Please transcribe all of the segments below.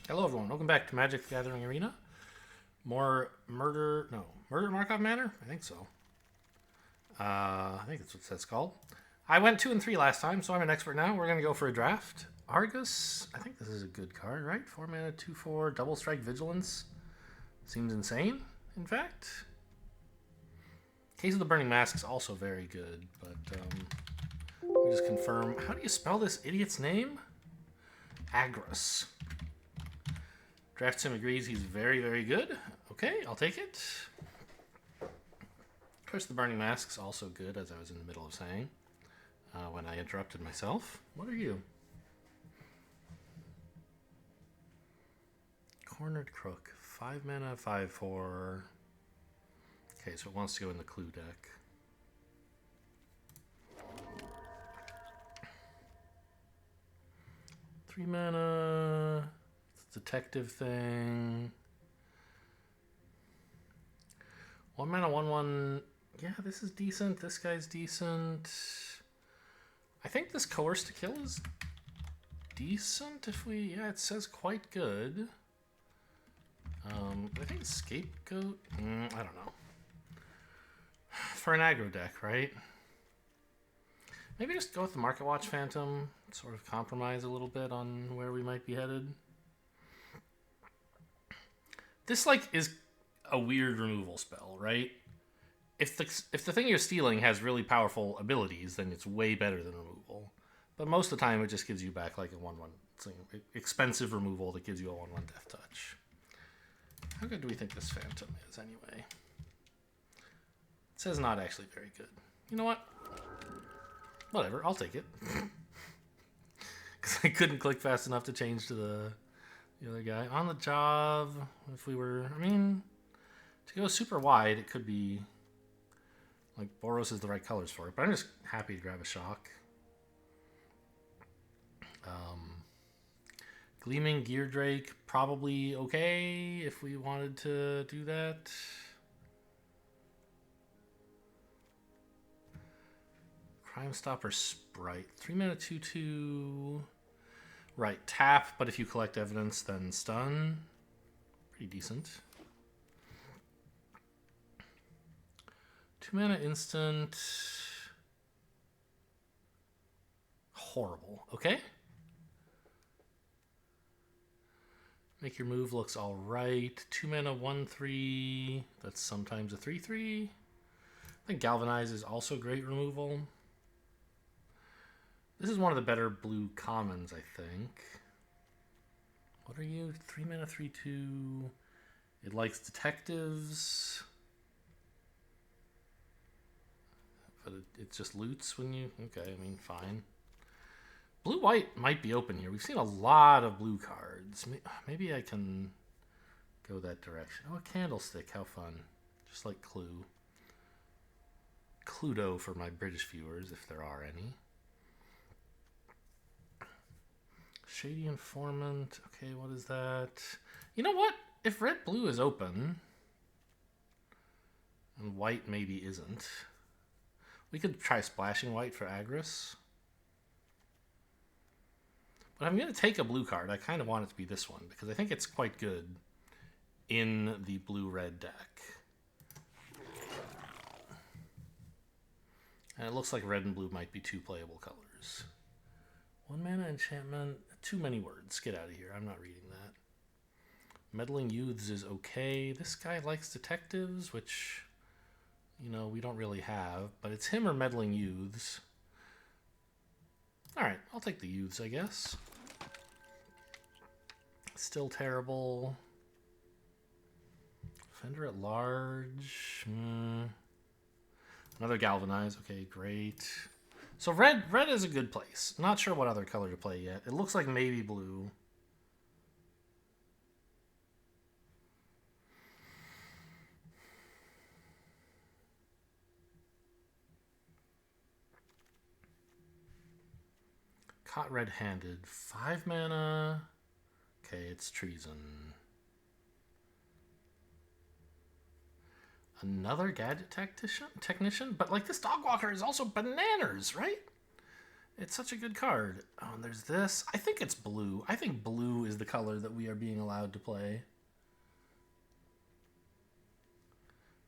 Hello everyone, welcome back to Magic: The Gathering Arena. Murder Markov Manor? I think so. I think that's what that's called. I went 2 and 3 last time, so I'm an expert now. We're going to go for a draft. Argus, I think this is a good card, right? 4 mana, 2/4, double strike vigilance. Seems insane, in fact. Case of the Burning Mask is also very good, but let me just confirm. How do you spell this idiot's name? Agrus. Draft Sim agrees he's very, very good. Okay, I'll take it. Of course, the Burning Mask's also good, as I was in the middle of saying when I interrupted myself. What are you? Cornered Crook. 5 mana, 5/4. Okay, so it wants to go in the clue deck. Three mana. Detective thing. 1 mana, 1/1. Yeah, this is decent. This guy's decent. I think this Coerce to Kill is decent if we... Yeah, it says quite good. I think Scapegoat... I don't know. For an aggro deck, right? Maybe just go with the Market Watch Phantom. Sort of compromise a little bit on where we might be headed. This, like, is a weird removal spell, right? If the thing you're stealing has really powerful abilities, then it's way better than removal. But most of the time, it just gives you back, like, a 1/1 expensive removal that gives you a 1/1 Death Touch. How good do we think this Phantom is, anyway? It says not actually very good. You know what? Whatever, I'll take it. Because I couldn't click fast enough to change to the other guy. On the job, if we were... I mean, to go super wide, it could be... Like, Boros is the right colors for it. But I'm just happy to grab a shock. Gleaming Gear Drake, probably okay if we wanted to do that. Crime Stopper Sprite. 3 mana, 2/2. Right, tap, but if you collect evidence, then stun. Pretty decent. 2 mana instant. Horrible. Okay. Make your move looks alright. 2 mana, 1/3. That's sometimes a 3/3. I think Galvanize is also great removal. This is one of the better blue commons, I think. What are you? 3 mana, 3/2. It likes detectives. But it just loots when you... Okay, I mean, fine. Blue-white might be open here. We've seen a lot of blue cards. Maybe I can go that direction. Oh, a Candlestick. How fun. Just like Clue. Cluedo for my British viewers, if there are any. Shady Informant. Okay, what is that? You know what? If red-blue is open, and white maybe isn't, we could try splashing white for Agrus. But I'm going to take a blue card. I kind of want it to be this one, because I think it's quite good in the blue-red deck. And it looks like red and blue might be two playable colors. 1 mana enchantment. Too many words. Get out of here. I'm not reading that. Meddling Youths is okay. This guy likes detectives, which, you know, we don't really have. But it's him or Meddling Youths. Alright, I'll take the Youths, I guess. Still terrible. Defender at Large. Another Galvanize. Okay, great. So red is a good place. Not sure what other color to play yet. It looks like maybe blue. Caught red-handed. 5 mana. Okay, it's treason. Another gadget technician? But like this Dogwalker is also bananas, right? It's such a good card. Oh, and there's this. I think it's blue. I think blue is the color that we are being allowed to play.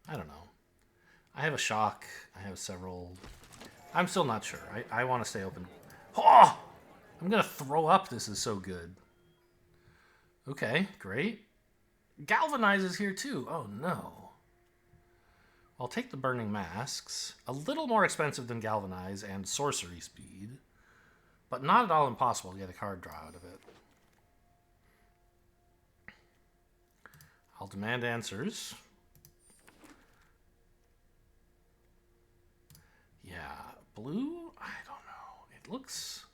I don't know. I have a shock. I have several. I'm still not sure. I want to stay open. Oh! I'm going to throw up. This is so good. Okay, great. Galvanize is here too. Oh, no. I'll take the Burning Masks. A little more expensive than Galvanize and Sorcery Speed. But not at all impossible to get a card draw out of it. I'll demand answers. Yeah, blue? I don't know. It looks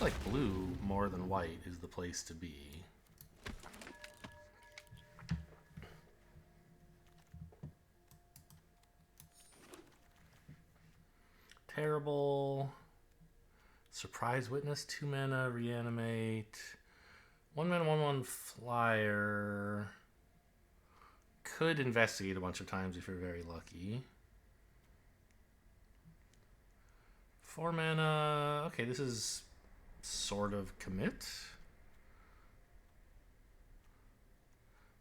like blue more than white is the place to be. Terrible. Surprise Witness, 2 mana, Reanimate. 1 mana, 1/1 flyer. Could investigate a bunch of times if you're very lucky. 4 mana. Okay, this is sort of commit.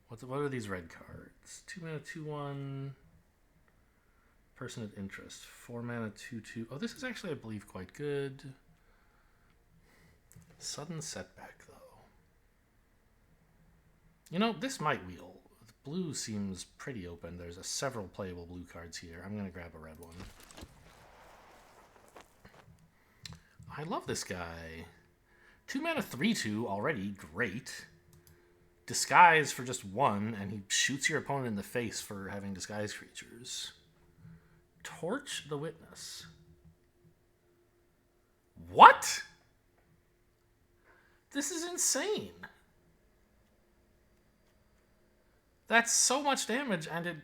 What are these red cards? 2 mana, 2/1. Person of interest. 4 mana, 2/2. Oh, this is actually, I believe, quite good. Sudden setback, though. You know, this might wheel. Blue seems pretty open. There's several playable blue cards here. I'm going to grab a red one. I love this guy. 2 mana, 3/2 already. Great. Disguise for just 1, and he shoots your opponent in the face for having disguise creatures. Torch the Witness. What? This is insane. That's so much damage, and it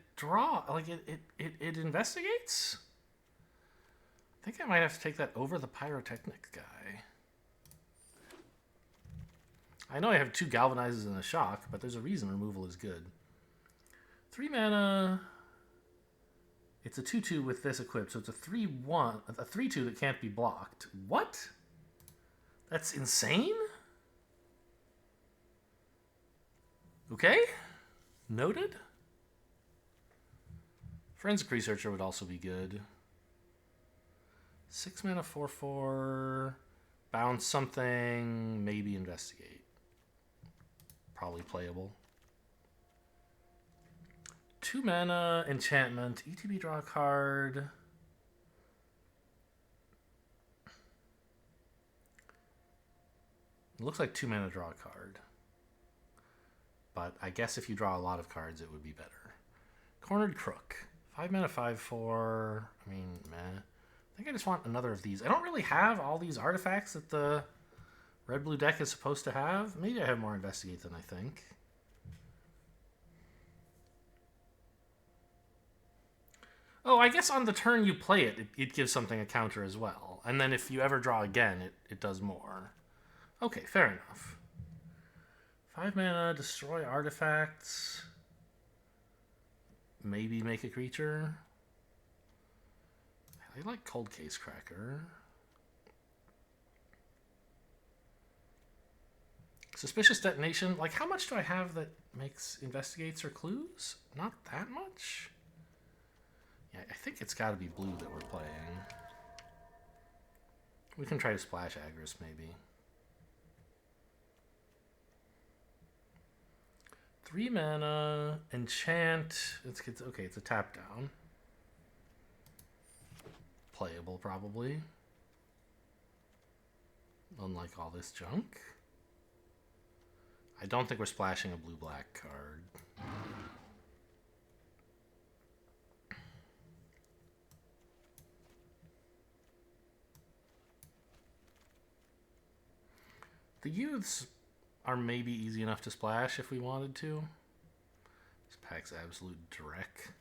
it investigates? I think I might have to take that over the Pyrotechnic guy. I know I have 2 Galvanizes and a Shock, but there's a reason removal is good. 3 mana. It's a 2/2 with this equipped, so it's a 3/1, a 3/2 that can't be blocked. What? That's insane? Okay. Noted. Forensic Researcher would also be good. 6 mana, 4/4. Bounce something. Maybe investigate. Probably playable. 2 mana, enchantment. ETB, draw a card. It looks like 2 mana, draw a card. But I guess if you draw a lot of cards, it would be better. Cornered Crook. 5 mana, 5/4. I mean, meh. I think I just want another of these. I don't really have all these artifacts that the red-blue deck is supposed to have. Maybe I have more investigate than I think. Oh, I guess on the turn you play it, it gives something a counter as well. And then if you ever draw again, it does more. Okay, fair enough. 5 mana, destroy artifacts. Maybe make a creature. I like Cold Case Cracker. Suspicious Detonation. Like, how much do I have that makes investigates or clues? Not that much? Yeah, I think it's got to be blue that we're playing. We can try to splash Agris, maybe. 3 mana, enchant. Okay, it's a tap down. Playable, probably. Unlike all this junk. I don't think we're splashing a blue-black card. The youths are maybe easy enough to splash if we wanted to. This pack's absolute dreck.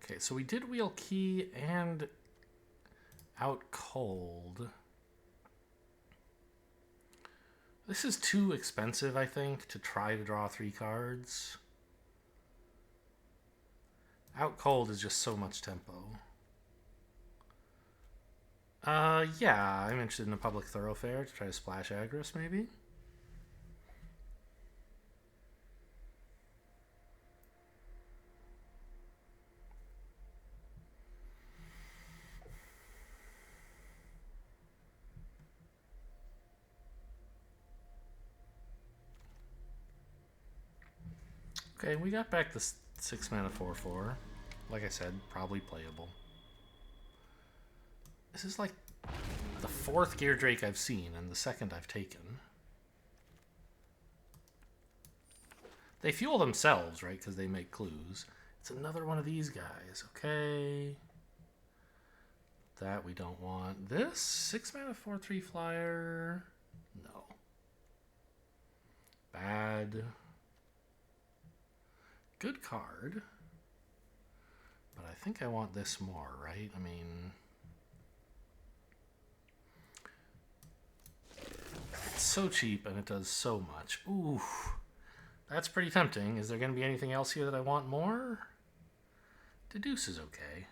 Okay, so we did wheel key and out cold. This is too expensive, I think, to try to draw 3 cards. Out cold is just so much tempo. Yeah, I'm interested in a public thoroughfare to try to splash Agris, maybe. Okay, we got back the 6 mana 4/4. Like I said, probably playable. This is like the 4th Gear Drake I've seen and the 2nd I've taken. They fuel themselves, right? Because they make clues. It's another one of these guys. Okay. That we don't want. This 6 mana 4/3 flyer. No. Bad. Good card. But I think I want this more, right? I mean, it's so cheap and it does so much. Ooh. That's pretty tempting. Is there going to be anything else here that I want more? Deduce is okay.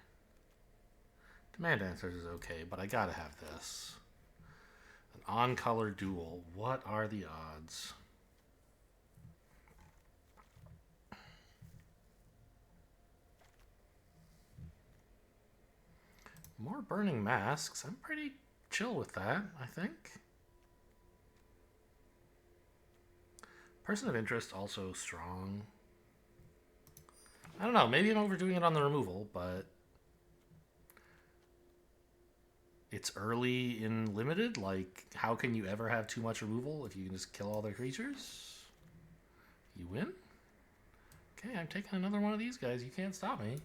Demand Answers is okay, but I gotta have this. An on-color duel. What are the odds? More Burning Masks. I'm pretty chill with that, I think. Person of Interest, also strong. I don't know, maybe I'm overdoing it on the removal, but it's early in Limited. Like, how can you ever have too much removal if you can just kill all their creatures? You win? Okay, I'm taking another one of these guys. You can't stop me.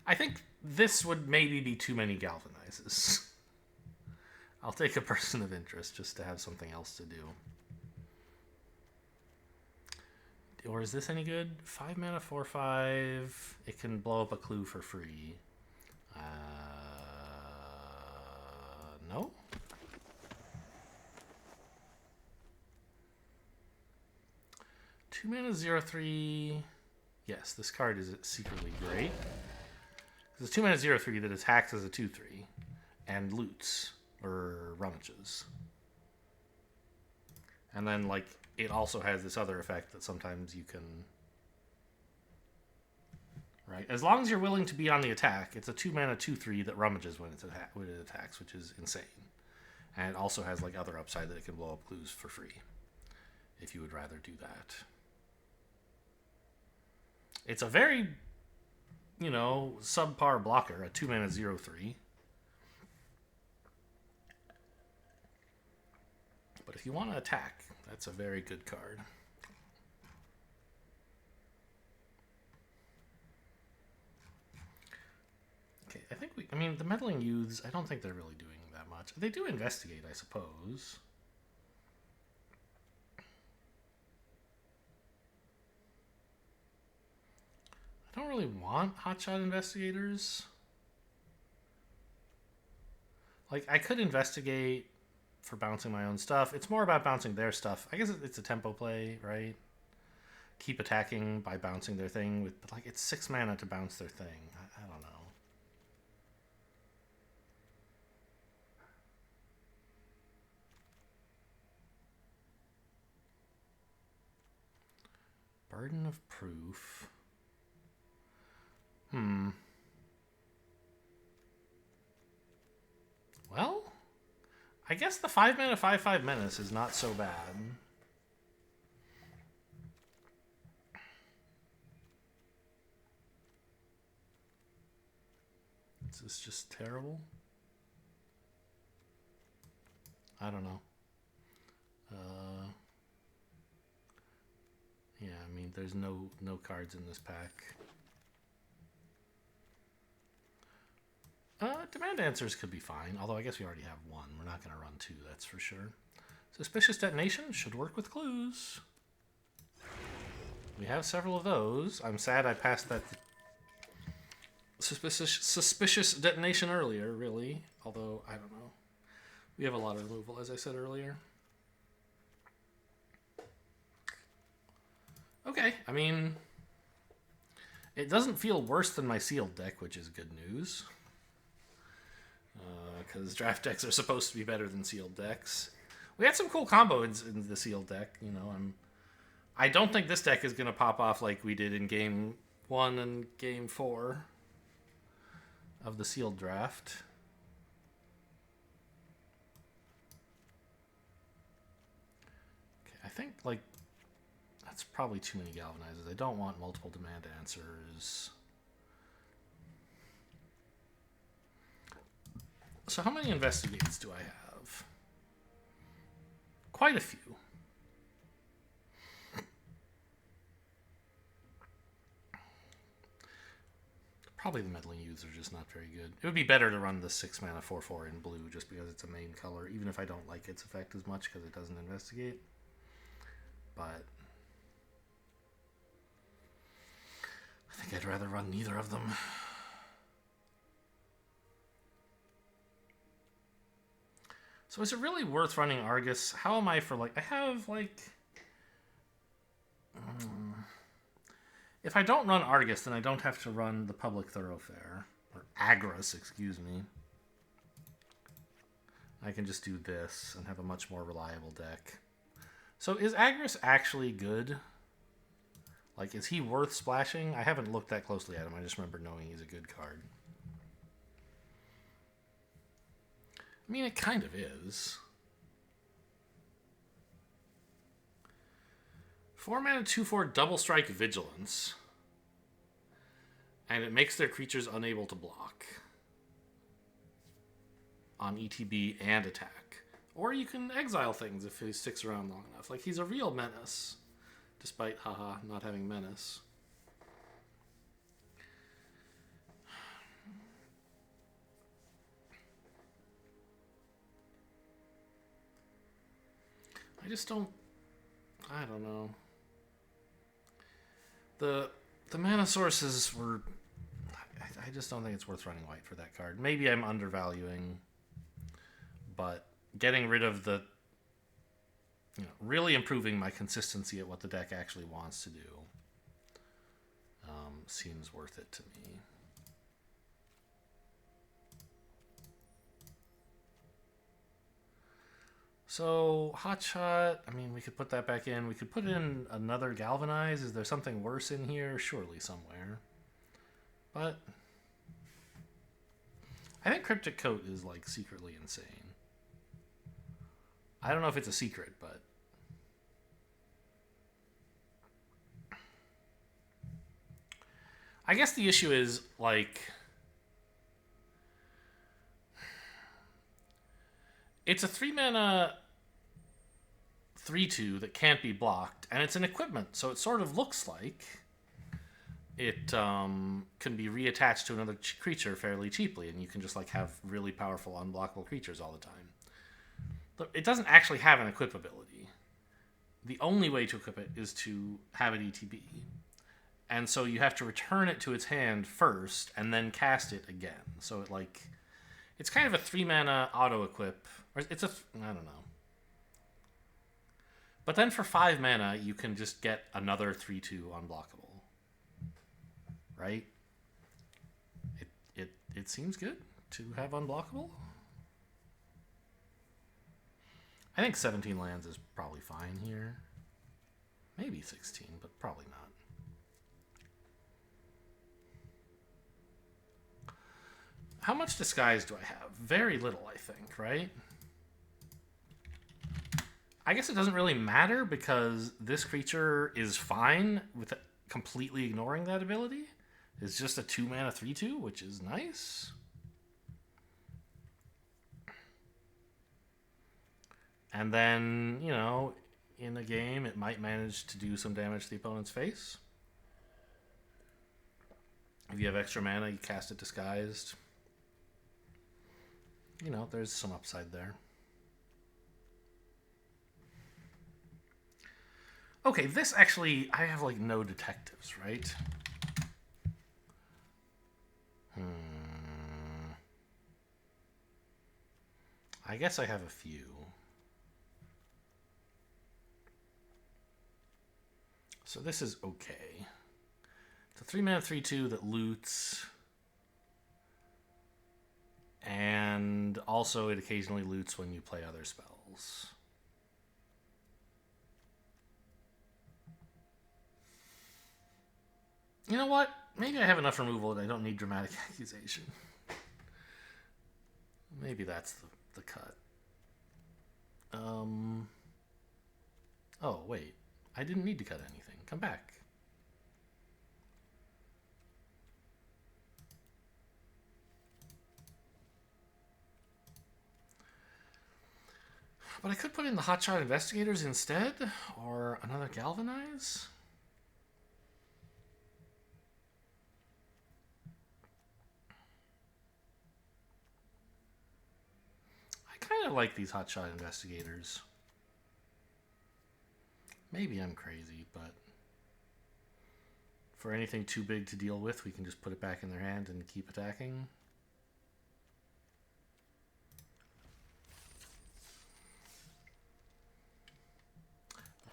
I think this would maybe be too many Galvanizes. I'll take a Person of Interest just to have something else to do. Or is this any good? 5 mana 4/5. It can blow up a clue for free. No? Two mana 0/3. Yes, this card is secretly great. It's 2 mana 0/3 that attacks as a 2/3 and loots or rummages. And then, like, it also has this other effect that sometimes you can. Right? As long as you're willing to be on the attack, it's a 2 mana 2/3 that rummages when it attacks, which is insane. And it also has, like, other upside that it can blow up clues for free if you would rather do that. It's a very, you know, subpar blocker, a 2 mana 0/3. But if you want to attack, that's a very good card. Okay, I mean, the Meddling Youths, I don't think they're really doing that much. They do investigate, I suppose. I don't really want Hotshot Investigators. Like, I could investigate for bouncing my own stuff. It's more about bouncing their stuff. I guess it's a tempo play, right? Keep attacking by bouncing their thing, but like, it's 6 mana to bounce their thing. I don't know. Burden of Proof. Well, I guess the 5 mana 5/5 Menace is not so bad. Is this just terrible? I don't know. Yeah, I mean, there's no cards in this pack. Demand Answers could be fine, although I guess we already have one. We're not going to run 2, that's for sure. Suspicious Detonation should work with clues. We have several of those. I'm sad I passed that suspicious detonation earlier, really. Although, I don't know. We have a lot of removal, as I said earlier. Okay, I mean, it doesn't feel worse than my sealed deck, which is good news. Because draft decks are supposed to be better than sealed decks. We had some cool combos in the sealed deck. You know, I don't think this deck is going to pop off like we did in Game 1 and Game 4 of the sealed draft. Okay, I think, like, that's probably too many galvanizers. I don't want multiple demand answers. So how many investigates do I have? Quite a few. Probably the meddling youths are just not very good. It would be better to run the 6 mana 4/4 in blue just because it's a main color, even if I don't like its effect as much because it doesn't investigate. But I think I'd rather run neither of them. So is it really worth running Argus? How am I for, like, I have, like... if I don't run Argus, then I don't have to run the Public Thoroughfare. Or Agris, excuse me. I can just do this and have a much more reliable deck. So is Agris actually good? Like, is he worth splashing? I haven't looked that closely at him. I just remember knowing he's a good card. I mean, it kind of is. 4 mana 2/4 double strike vigilance. And it makes their creatures unable to block on ETB and attack. Or you can exile things if he sticks around long enough. Like, he's a real menace. Despite, haha, not having menace. I just don't... I don't know. The mana sources were... I just don't think it's worth running white for that card. Maybe I'm undervaluing, but getting rid of the... You know, really improving my consistency at what the deck actually wants to do seems worth it to me. So, Hotshot, I mean, we could put that back in. We could put in another Galvanize. Is there something worse in here? Surely somewhere. But I think Cryptic Coat is, like, secretly insane. I don't know if it's a secret, but... I guess the issue is, like... It's a 3-mana 3/2 that can't be blocked, and it's an equipment, so it sort of looks like it can be reattached to another creature fairly cheaply, and you can just, like, have really powerful unblockable creatures all the time. But it doesn't actually have an equip ability. The only way to equip it is to have it ETB. And so you have to return it to its hand first, and then cast it again. So it, like... It's kind of a 3-mana auto-equip. Or it's a... I don't know. But then for 5 mana, you can just get another 3/2 unblockable. Right? It seems good to have unblockable. I think 17 lands is probably fine here. Maybe 16, but probably not. How much disguise do I have? Very little, I think, right? I guess it doesn't really matter because this creature is fine with completely ignoring that ability. It's just a 2-mana 3/2, which is nice. And then, you know, in a game, it might manage to do some damage to the opponent's face. If you have extra mana, you cast it disguised. You know, there's some upside there. Okay, this actually, I have, like, no detectives, right? I guess I have a few. So this is okay. It's a 3-mana 3/2 that loots. And also it occasionally loots when you play other spells. You know what? Maybe I have enough removal that I don't need Dramatic Accusation. Maybe that's the cut. Oh, wait. I didn't need to cut anything. Come back. But I could put in the Hotshot Investigators instead, or another Galvanize. I kind of like these Hotshot Investigators. Maybe I'm crazy, but for anything too big to deal with, we can just put it back in their hand and keep attacking.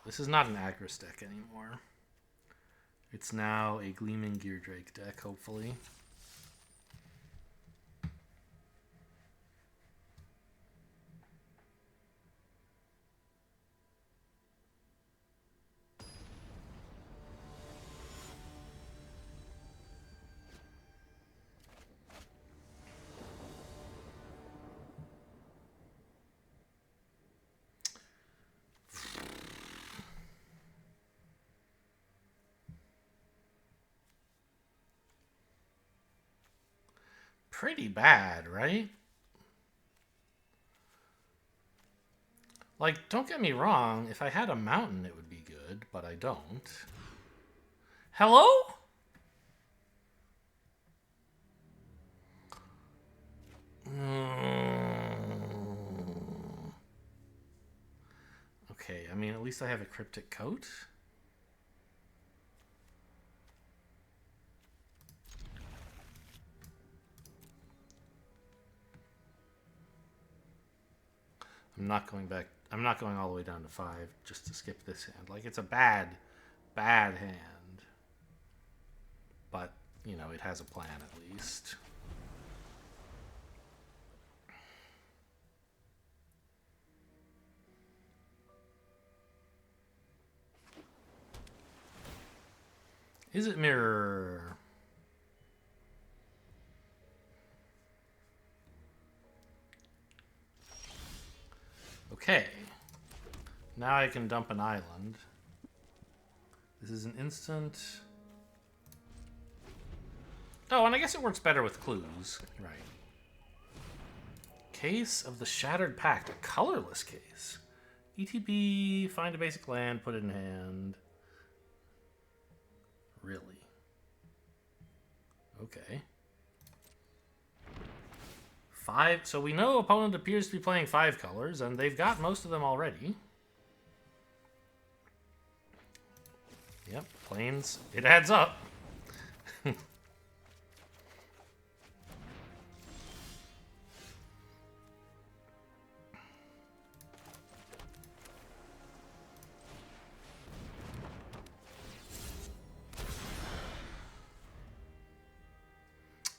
This is not an Agris deck anymore. It's now a Gleaming Geardrake deck, hopefully. Pretty bad, right? Like, don't get me wrong, if I had a mountain it would be good, but I don't. Hello? Okay, I mean, at least I have a Cryptic Coat. I'm not going back. I'm not going all the way down to 5 just to skip this hand. Like, it's a bad hand. But, you know, it has a plan at least. Is it mirror? Okay. Now I can dump an island. This is an instant. Oh, and I guess it works better with clues. Right. Case of the Shattered Pact. A colorless case. ETB, find a basic land, put it in hand. Really? Okay. 5. So we know opponent appears to be playing 5 colors, and they've got most of them already. Yep, planes. It adds up.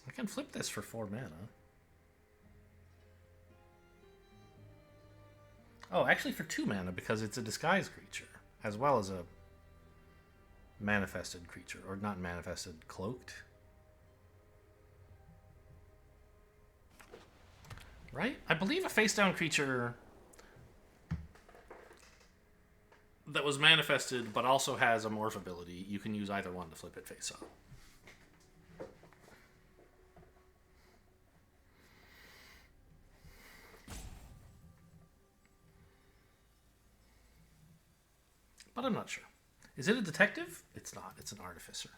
I can flip this for 4 mana. Oh, actually for 2 mana because it's a disguise creature, as well as a manifested creature, or not manifested, cloaked. Right? I believe a face-down creature that was manifested but also has a morph ability, you can use either one to flip it face up. But I'm not sure. Is it a detective? It's not. It's an artificer.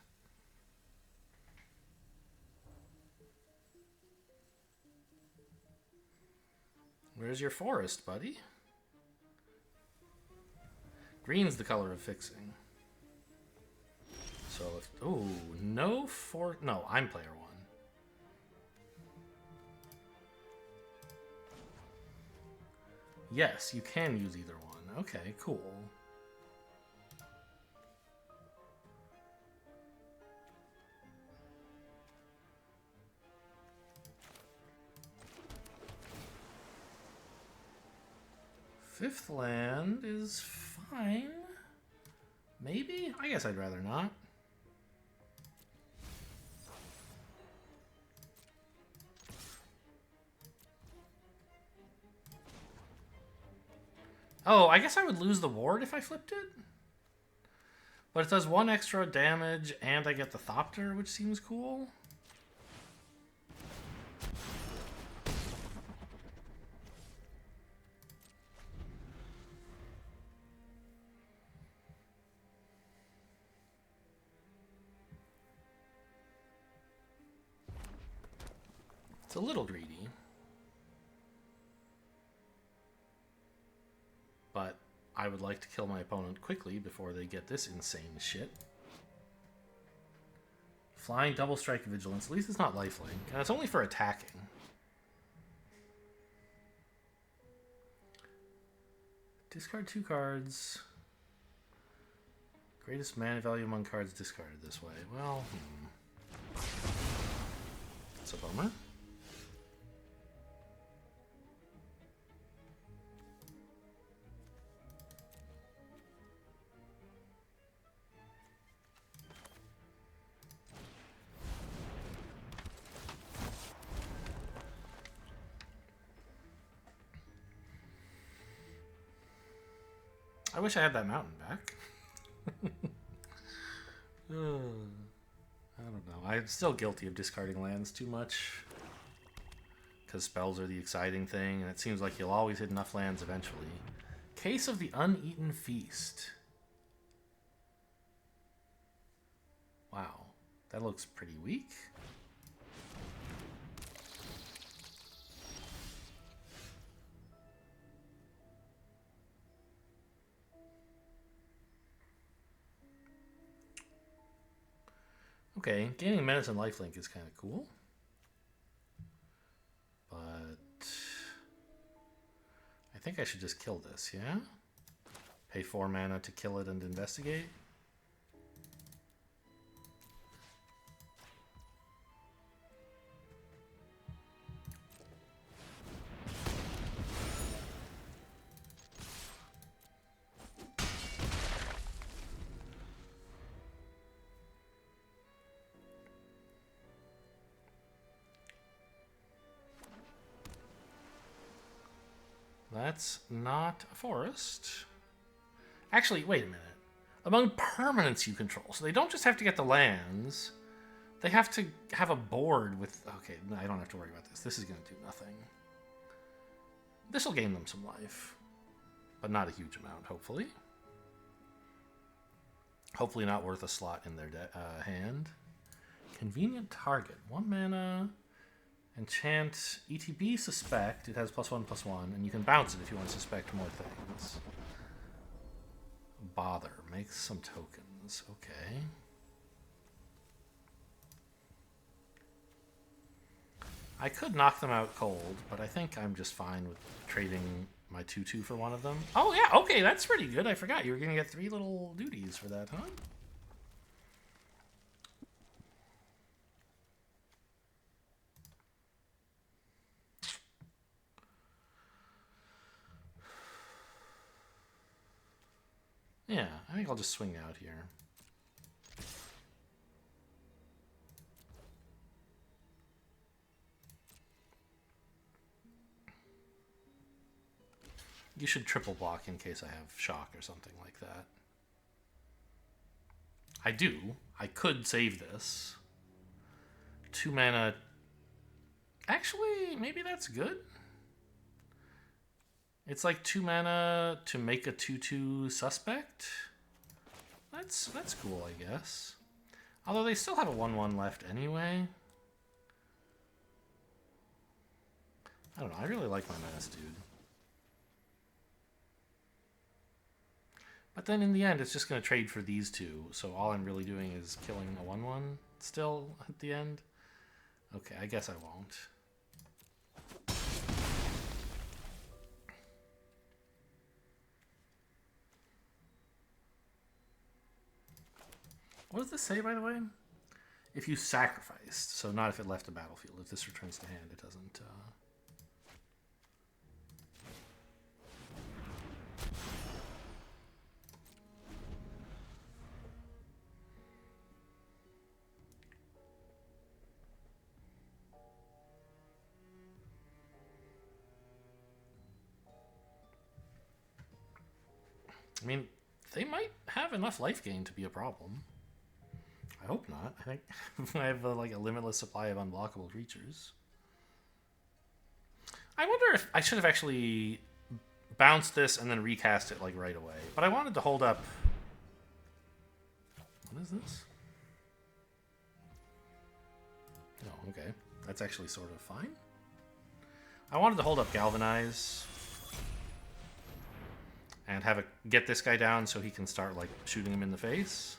Where's your forest, buddy? Green's the color of fixing. So if... Ooh, no for... No, I'm player 1. Yes, you can use either one. Okay, cool. Fifth land is fine. Maybe? I guess I'd rather not. Oh, I guess I would lose the ward if I flipped it. But it does 1 extra damage, and I get the Thopter, which seems cool. It's a little greedy. But I would like to kill my opponent quickly before they get this insane shit. Flying double strike vigilance. At least it's not lifelink. And it's only for attacking. Discard 2 cards. Greatest mana value among cards discarded this way. Well, it's a bummer. I wish I had that mountain back. I don't know. I'm still guilty of discarding lands too much. Because spells are the exciting thing, and it seems like you'll always hit enough lands eventually. Case of the Uneaten Feast. Wow. That looks pretty weak. Okay, gaining menace and lifelink is kind of cool. But I think I should just kill this, yeah? Pay 4 mana to kill it and investigate. That's not a forest. Actually, wait a minute. Among permanents you control. So they don't just have to get the lands. They have to have a board with... Okay, I don't have to worry about this. This is going to do nothing. This will gain them some life. But not a huge amount, hopefully. Hopefully not worth a slot in their hand. Convenient target. 1 mana... Enchant ETB Suspect. It has +1/+1, and you can bounce it if you want to suspect more things. Bother. Makes some tokens. Okay. I could knock them out cold, but I think I'm just fine with trading my 2/2 for one of them. Oh, yeah. Okay, that's pretty good. I forgot. You were going to get 3 little duties for that, huh? Yeah, I think I'll just swing out here. You should triple block in case I have shock or something like that. I do. I could save this. 2 mana. Actually, maybe that's good. It's like 2 mana to make a 2/2 suspect. That's cool, I guess. Although they still have a 1/1 left anyway. I don't know. I really like my menace, dude. But then in the end, it's just going to trade for these 2. So all I'm really doing is killing a 1/1 still at the end. Okay, I guess I won't. What does this say, by the way? If you sacrificed, so not if it left the battlefield. If this returns to hand, it doesn't... I mean, they might have enough life gain to be a problem. I hope not. I think I have like a limitless supply of unblockable creatures. I wonder if I should have actually bounced this and then recast it like right away. But I wanted to hold up... What is this? Oh, okay. That's actually sort of fine. I wanted to hold up Galvanize and have it get this guy down so he can start like shooting him in the face.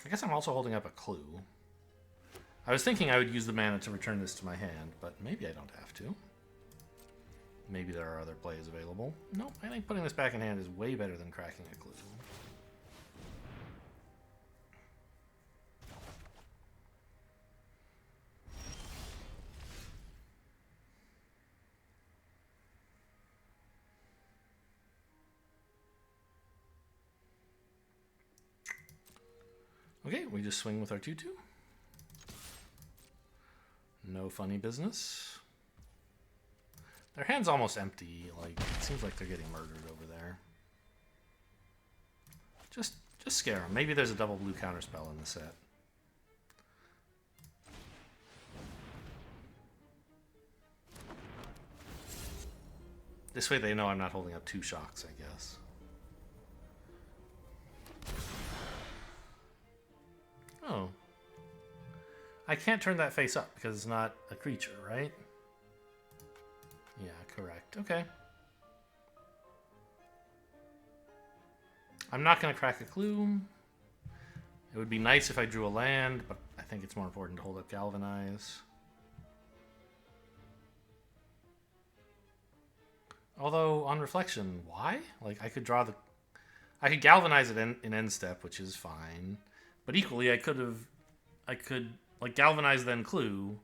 I guess I'm also holding up a Clue. I was thinking I would use the mana to return this to my hand, but maybe I don't have to. Maybe there are other plays available. Nope, I think putting this back in hand is way better than cracking a Clue. Okay, we just swing with our 2/2. No funny business. Their hand's almost empty. Like, it seems like they're getting murdered over there. Just scare them. Maybe there's a double blue counterspell in the set. This way they know I'm not holding up 2 shocks, I guess. Oh. I can't turn that face up because it's not a creature, right? Yeah, correct. Okay. I'm not going to crack a Clue. It would be nice if I drew a land, but I think it's more important to hold up Galvanize. Although, on reflection, why? Like, I could Galvanize it in end step, which is fine. But equally, I could like Galvanize then Clue,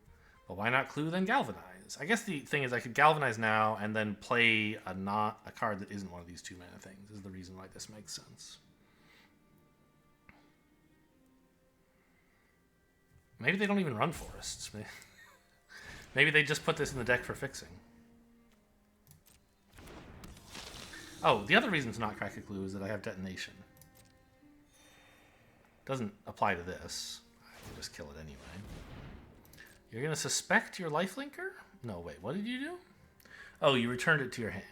but why not Clue then Galvanize? I guess the thing is I could Galvanize now and then play a card that isn't one of these 2 mana things. Is the reason why this makes sense. Maybe they don't even run forests. Maybe they just put this in the deck for fixing. Oh, the other reason to not crack a Clue is that I have Detonation. Doesn't apply to this. I can just kill it anyway. You're going to suspect your lifelinker? No, wait, what did you do? Oh, you returned it to your hand.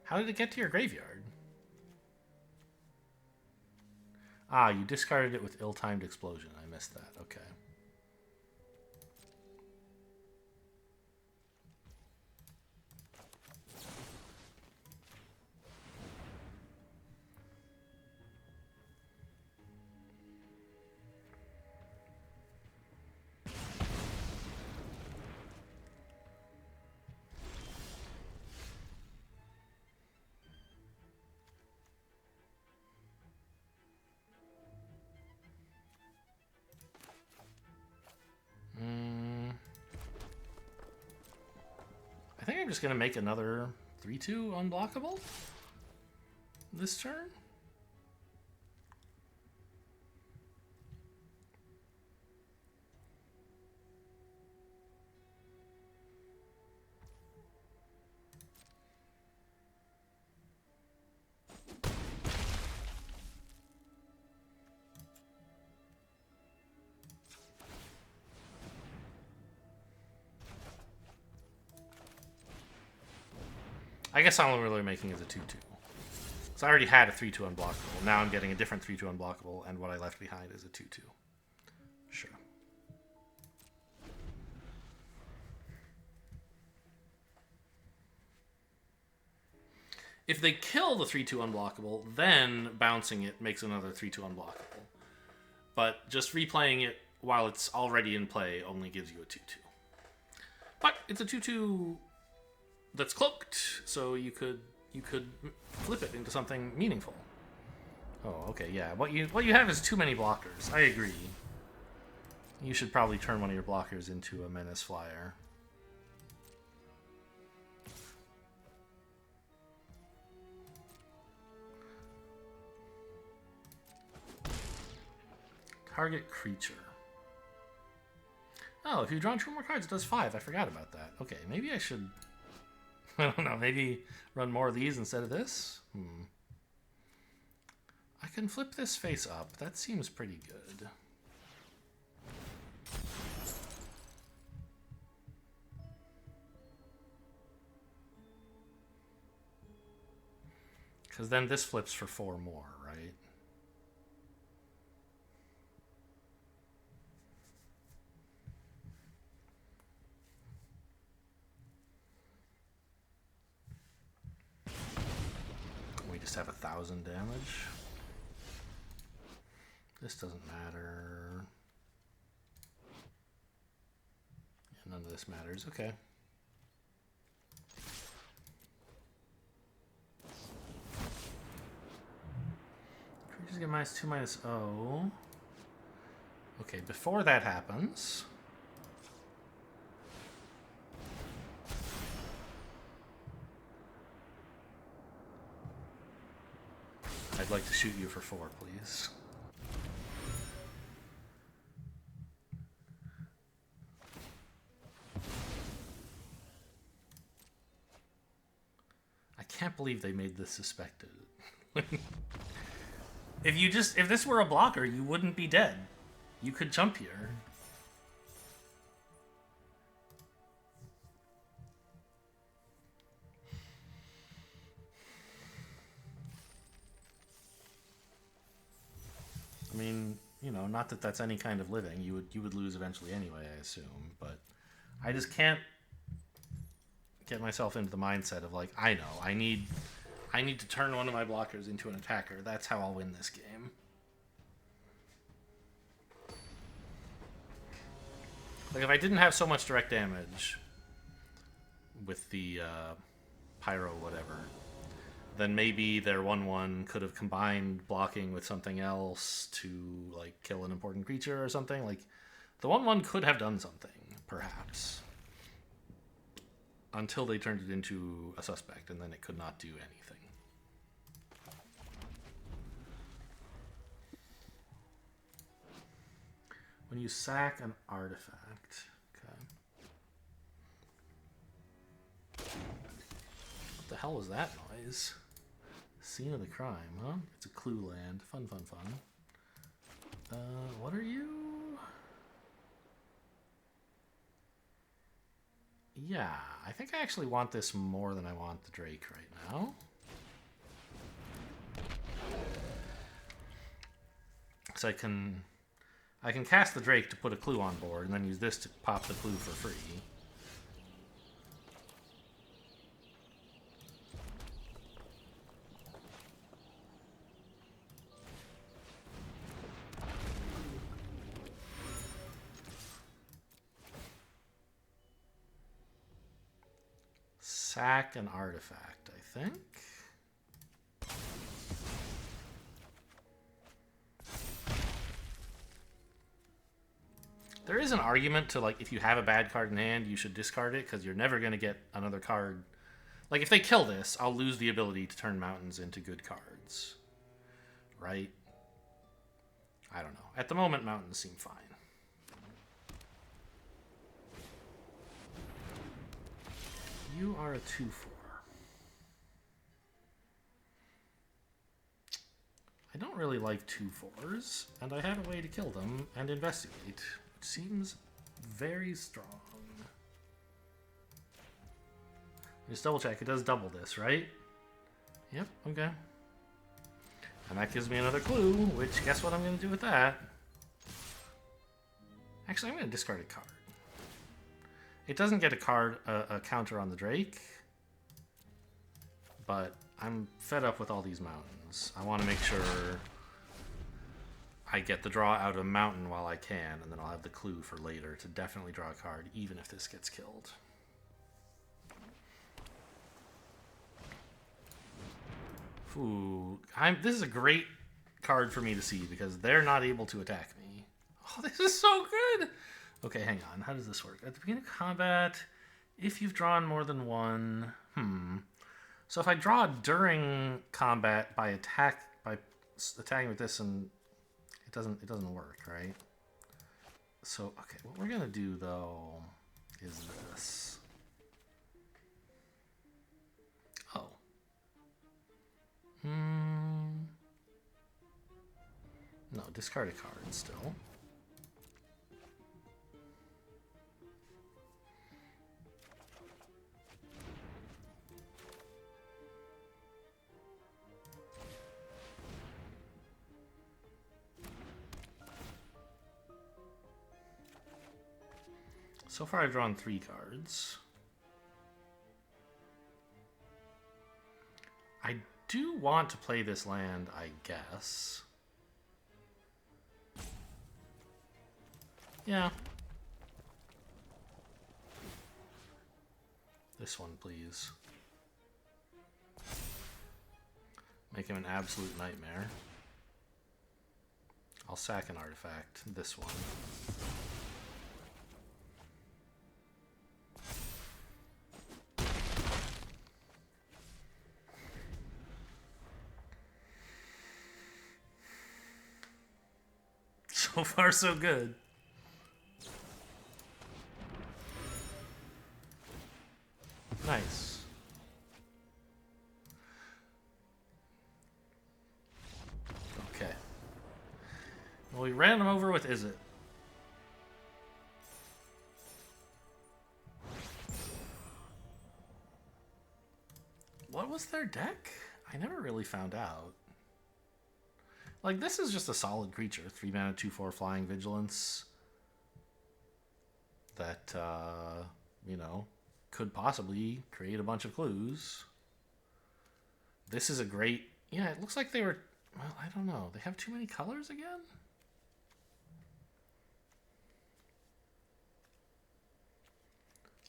How did it get to your graveyard? Ah, you discarded it with ill-timed explosion. I missed that. Okay. I think I'm just going to make another 3/2 unblockable this turn. I guess all I'm really making is a 2/2. So I already had a 3/2 unblockable. Now I'm getting a different 3/2 unblockable, and what I left behind is a 2/2. Sure. If they kill the 3/2 unblockable, then bouncing it makes another 3/2 unblockable. But just replaying it while it's already in play only gives you a 2/2. But it's a 2/2 that's cloaked, so you could flip it into something meaningful. Oh, okay, yeah. What you have is too many blockers. I agree. You should probably turn one of your blockers into a menace flyer. Target creature. Oh, if you've drawn 2 more cards, it does 5. I forgot about that. Okay, maybe I should... I don't know, maybe run more of these instead of this? I can flip this face up. That seems pretty good. Because then this flips for 4 more, right? We just have 1,000 damage. This doesn't matter. Yeah, none of this matters. Okay. Creatures get -2/-0. Okay, before that happens... I'd like to shoot you for 4, please. I can't believe they made this suspected. If this were a blocker, you wouldn't be dead. You could jump here. I mean, you know, not that that's any kind of living. You would lose eventually anyway, I assume. But I just can't get myself into the mindset of like, I know, I need to turn one of my blockers into an attacker. That's how I'll win this game. Like, if I didn't have so much direct damage with the pyro whatever, then maybe their 1/1 could have combined blocking with something else to, like, kill an important creature or something. Like, the 1/1 could have done something, perhaps. Until they turned it into a suspect, and then it could not do anything. When you sack an artifact... Okay. What the hell was that noise? Scene of the crime, huh? It's a clue land. Fun, fun, fun. What are you? Yeah, I think I actually want this more than I want the Drake right now. So I can cast the Drake to put a clue on board, and then use this to pop the clue for free. Sack an artifact, I think. There is an argument to, like, if you have a bad card in hand, you should discard it, because you're never going to get another card. Like, if they kill this, I'll lose the ability to turn mountains into good cards. Right? I don't know. At the moment, mountains seem fine. You are a 2/4. I don't really like 2/4s, and I have a way to kill them and investigate, which seems very strong. Just double check, it does double this, right? Yep, okay. And that gives me another clue, which guess what I'm going to do with that? Actually, I'm going to discard a card. It doesn't get a counter on the Drake, but I'm fed up with all these mountains. I want to make sure I get the draw out of a mountain while I can, and then I'll have the clue for later to definitely draw a card, even if this gets killed. Ooh, this is a great card for me to see because they're not able to attack me. Oh, this is so good! Okay, hang on. How does this work? At the beginning of combat, if you've drawn more than one... So if I draw during combat by attacking with this, and it doesn't work, right? So, okay, what we're gonna do though is this. Oh. No, discard a card still. So far I've drawn 3 cards. I do want to play this land, I guess. Yeah. This one, please. Make him an absolute nightmare. I'll sack an artifact. This one. So far, so good. Nice. Okay. Well, we ran him over with Is It? What was their deck? I never really found out. Like, this is just a solid creature. 3 mana, 2/4 flying vigilance. That, you know, could possibly create a bunch of clues. This is a great... Yeah, it looks like they were... Well, I don't know. They have too many colors again?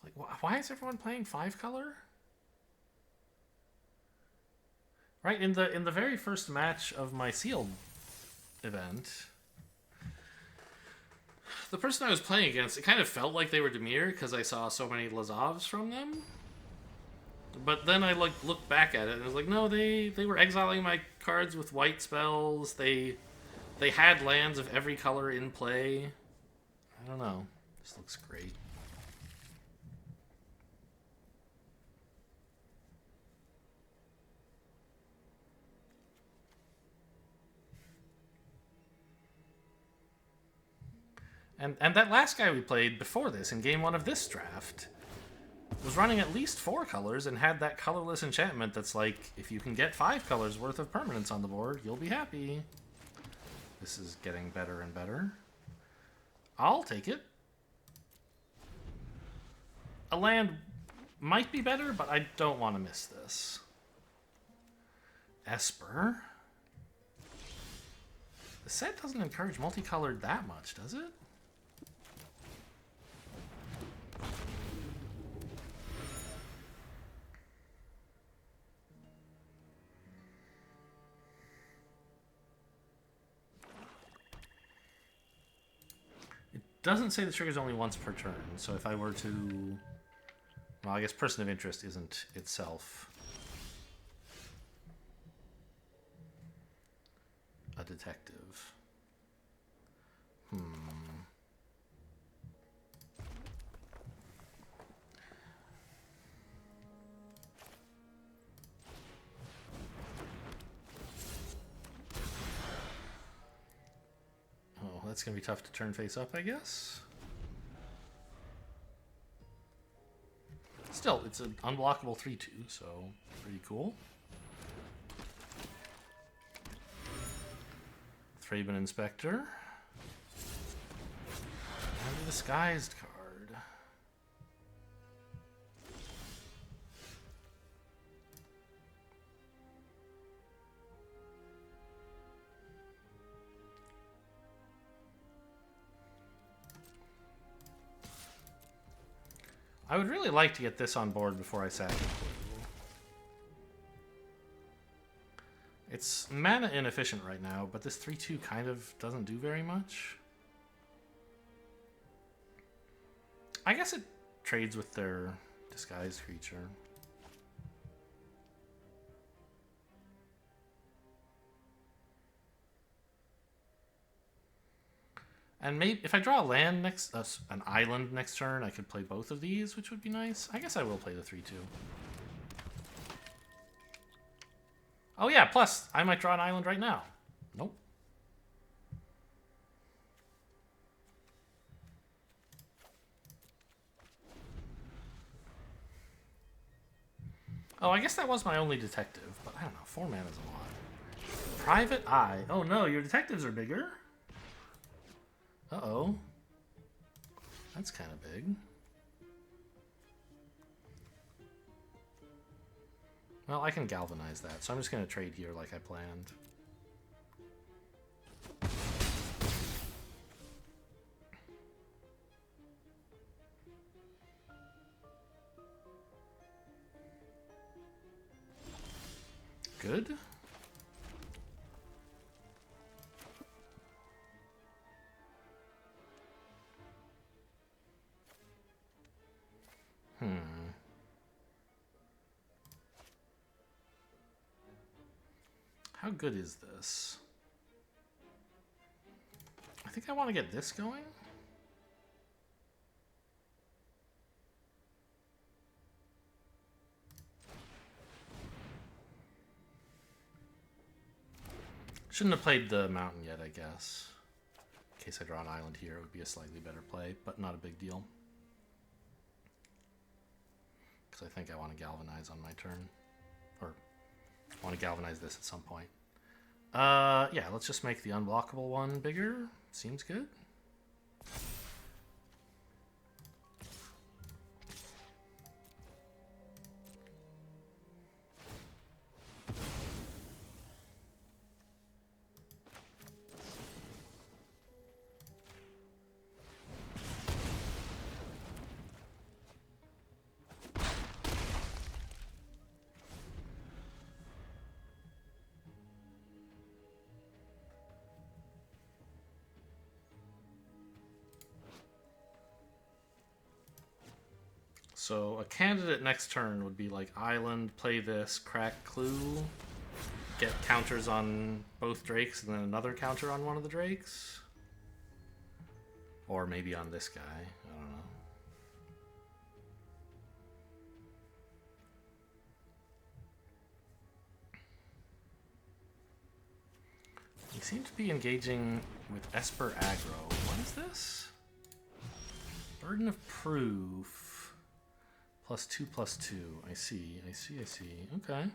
Like, why is everyone playing 5-color? Right, in the very first match of my sealed event, the person I was playing against, it kind of felt like they were Dimir because I saw so many Lazavs from them. But then I looked back at it and I was like, no, they were exiling my cards with white spells. They had lands of every color in play. I don't know. This looks great. And that last guy we played before this, in game 1 of this draft, was running at least 4 colors and had that colorless enchantment that's like, if you can get 5 colors worth of permanents on the board, you'll be happy. This is getting better and better. I'll take it. A land might be better, but I don't want to miss this. Esper. The set doesn't encourage multicolored that much, does it? Doesn't say the trigger's only once per turn, so if I were to... Well, I guess Person of Interest isn't itself a detective. That's going to be tough to turn face up, I guess. Still, it's an unblockable 3/2, so pretty cool. Thraben Inspector. And a disguised card. I would really like to get this on board before I sack it. It's mana inefficient right now, but this 3/2 kind of doesn't do very much. I guess it trades with their disguised creature. And maybe if I draw a land next, an island next turn, I could play both of these, which would be nice. I guess I will play the 3/2. Oh yeah, plus I might draw an island right now. Nope. Oh, I guess that was my only detective, but I don't know. 4 mana is a lot. Private Eye. Oh no, your detectives are bigger. Uh-oh. That's kind of big. Well, I can galvanize that, so I'm just going to trade here like I planned. Good. How good is this? I think I want to get this going. Shouldn't have played the mountain yet, I guess. In case I draw an island here, it would be a slightly better play, but not a big deal. Because I think I want to galvanize on my turn. Or I want to galvanize this at some point. Yeah, let's just make the unblockable one bigger. Seems good. So a candidate next turn would be like island, play this, crack clue, get counters on both drakes and then another counter on one of the drakes. Or maybe on this guy, I don't know. He seems to be engaging with Esper aggro. What is this? Burden of Proof. +2/+2. I see. Okay.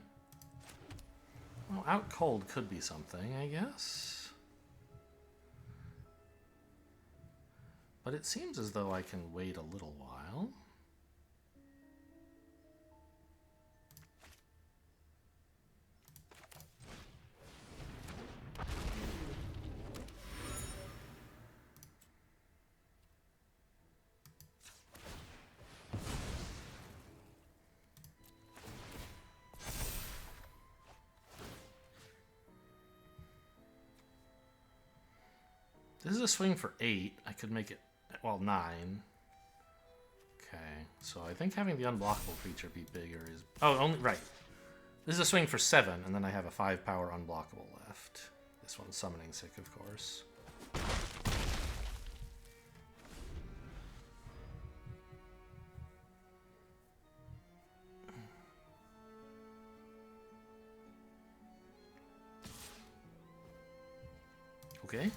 Well, out cold could be something, I guess. But it seems as though I can wait a little while. This is a swing for 8. I could make it, well, 9. Okay, so I think having the unblockable creature be bigger is... Oh, only, right. This is a swing for 7, and then I have a 5-power unblockable left. This one's summoning sick, of course. Okay.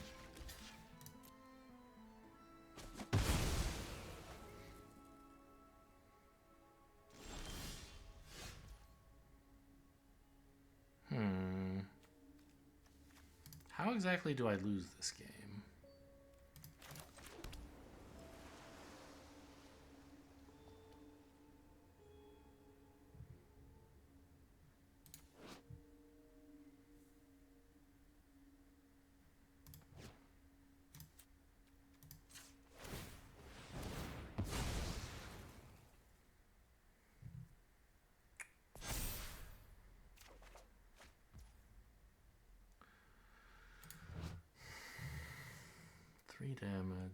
How exactly do I lose this game? 3 damage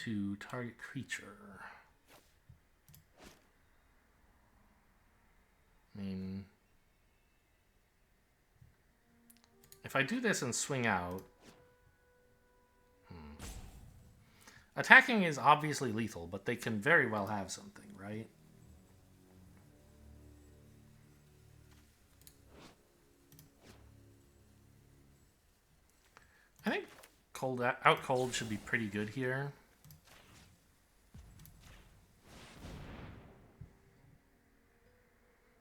to target creature. I mean, if I do this and swing out, attacking is obviously lethal, but they can very well have something, right? I think out cold should be pretty good here.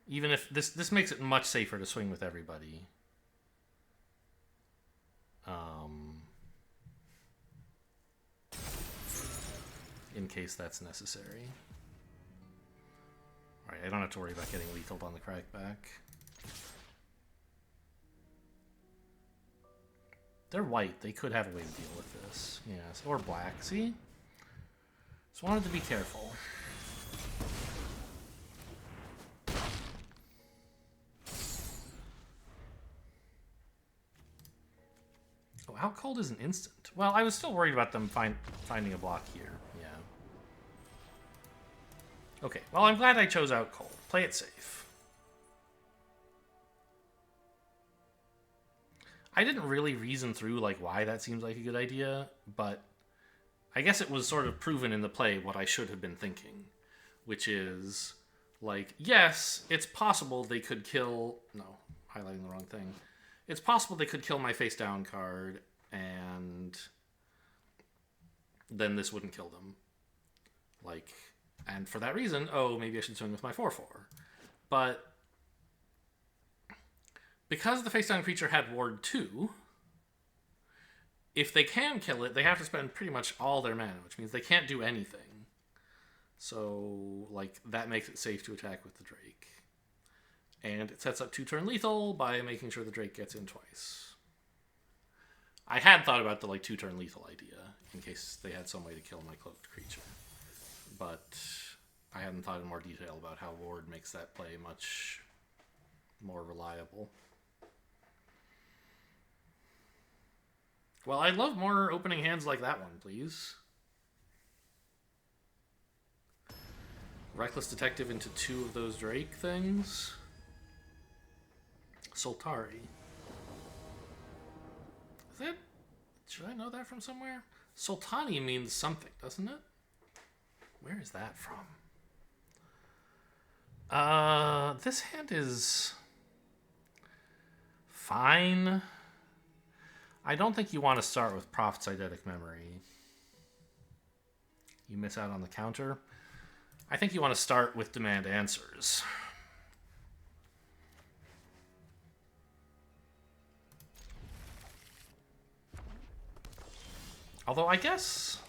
Even if this makes it much safer to swing with everybody. In case that's necessary. Alright, I don't have to worry about getting lethaled on the crackback. They're white. They could have a way to deal with this. Yes, or black. See? Just wanted to be careful. Oh, how cold is an instant? Well, I was still worried about them finding a block here. Yeah. Okay, well, I'm glad I chose out cold. Play it safe. I didn't really reason through like why that seems like a good idea, but I guess it was sort of proven in the play what I should have been thinking, which is like, yes, it's possible they could kill... No, highlighting the wrong thing. It's possible they could kill my face down card, and then this wouldn't kill them. Like, and for that reason, oh, maybe I should swing with my 4/4. But because the face down creature had Ward 2, if they can kill it, they have to spend pretty much all their mana, which means they can't do anything. So, like, that makes it safe to attack with the Drake. And it sets up 2-turn lethal by making sure the Drake gets in twice. I had thought about the, like, 2-turn lethal idea, in case they had some way to kill my cloaked creature. But I hadn't thought in more detail about how Ward makes that play much more reliable. Well, I'd love more opening hands like that one, please. Reckless Detective into 2 of those Drake things. Soltari. Is that... Should I know that from somewhere? Sultani means something, doesn't it? Where is that from? This hand is... fine. I don't think you want to start with Prophet's Eidetic Memory. You miss out on the counter. I think you want to start with Demand Answers. Although I guess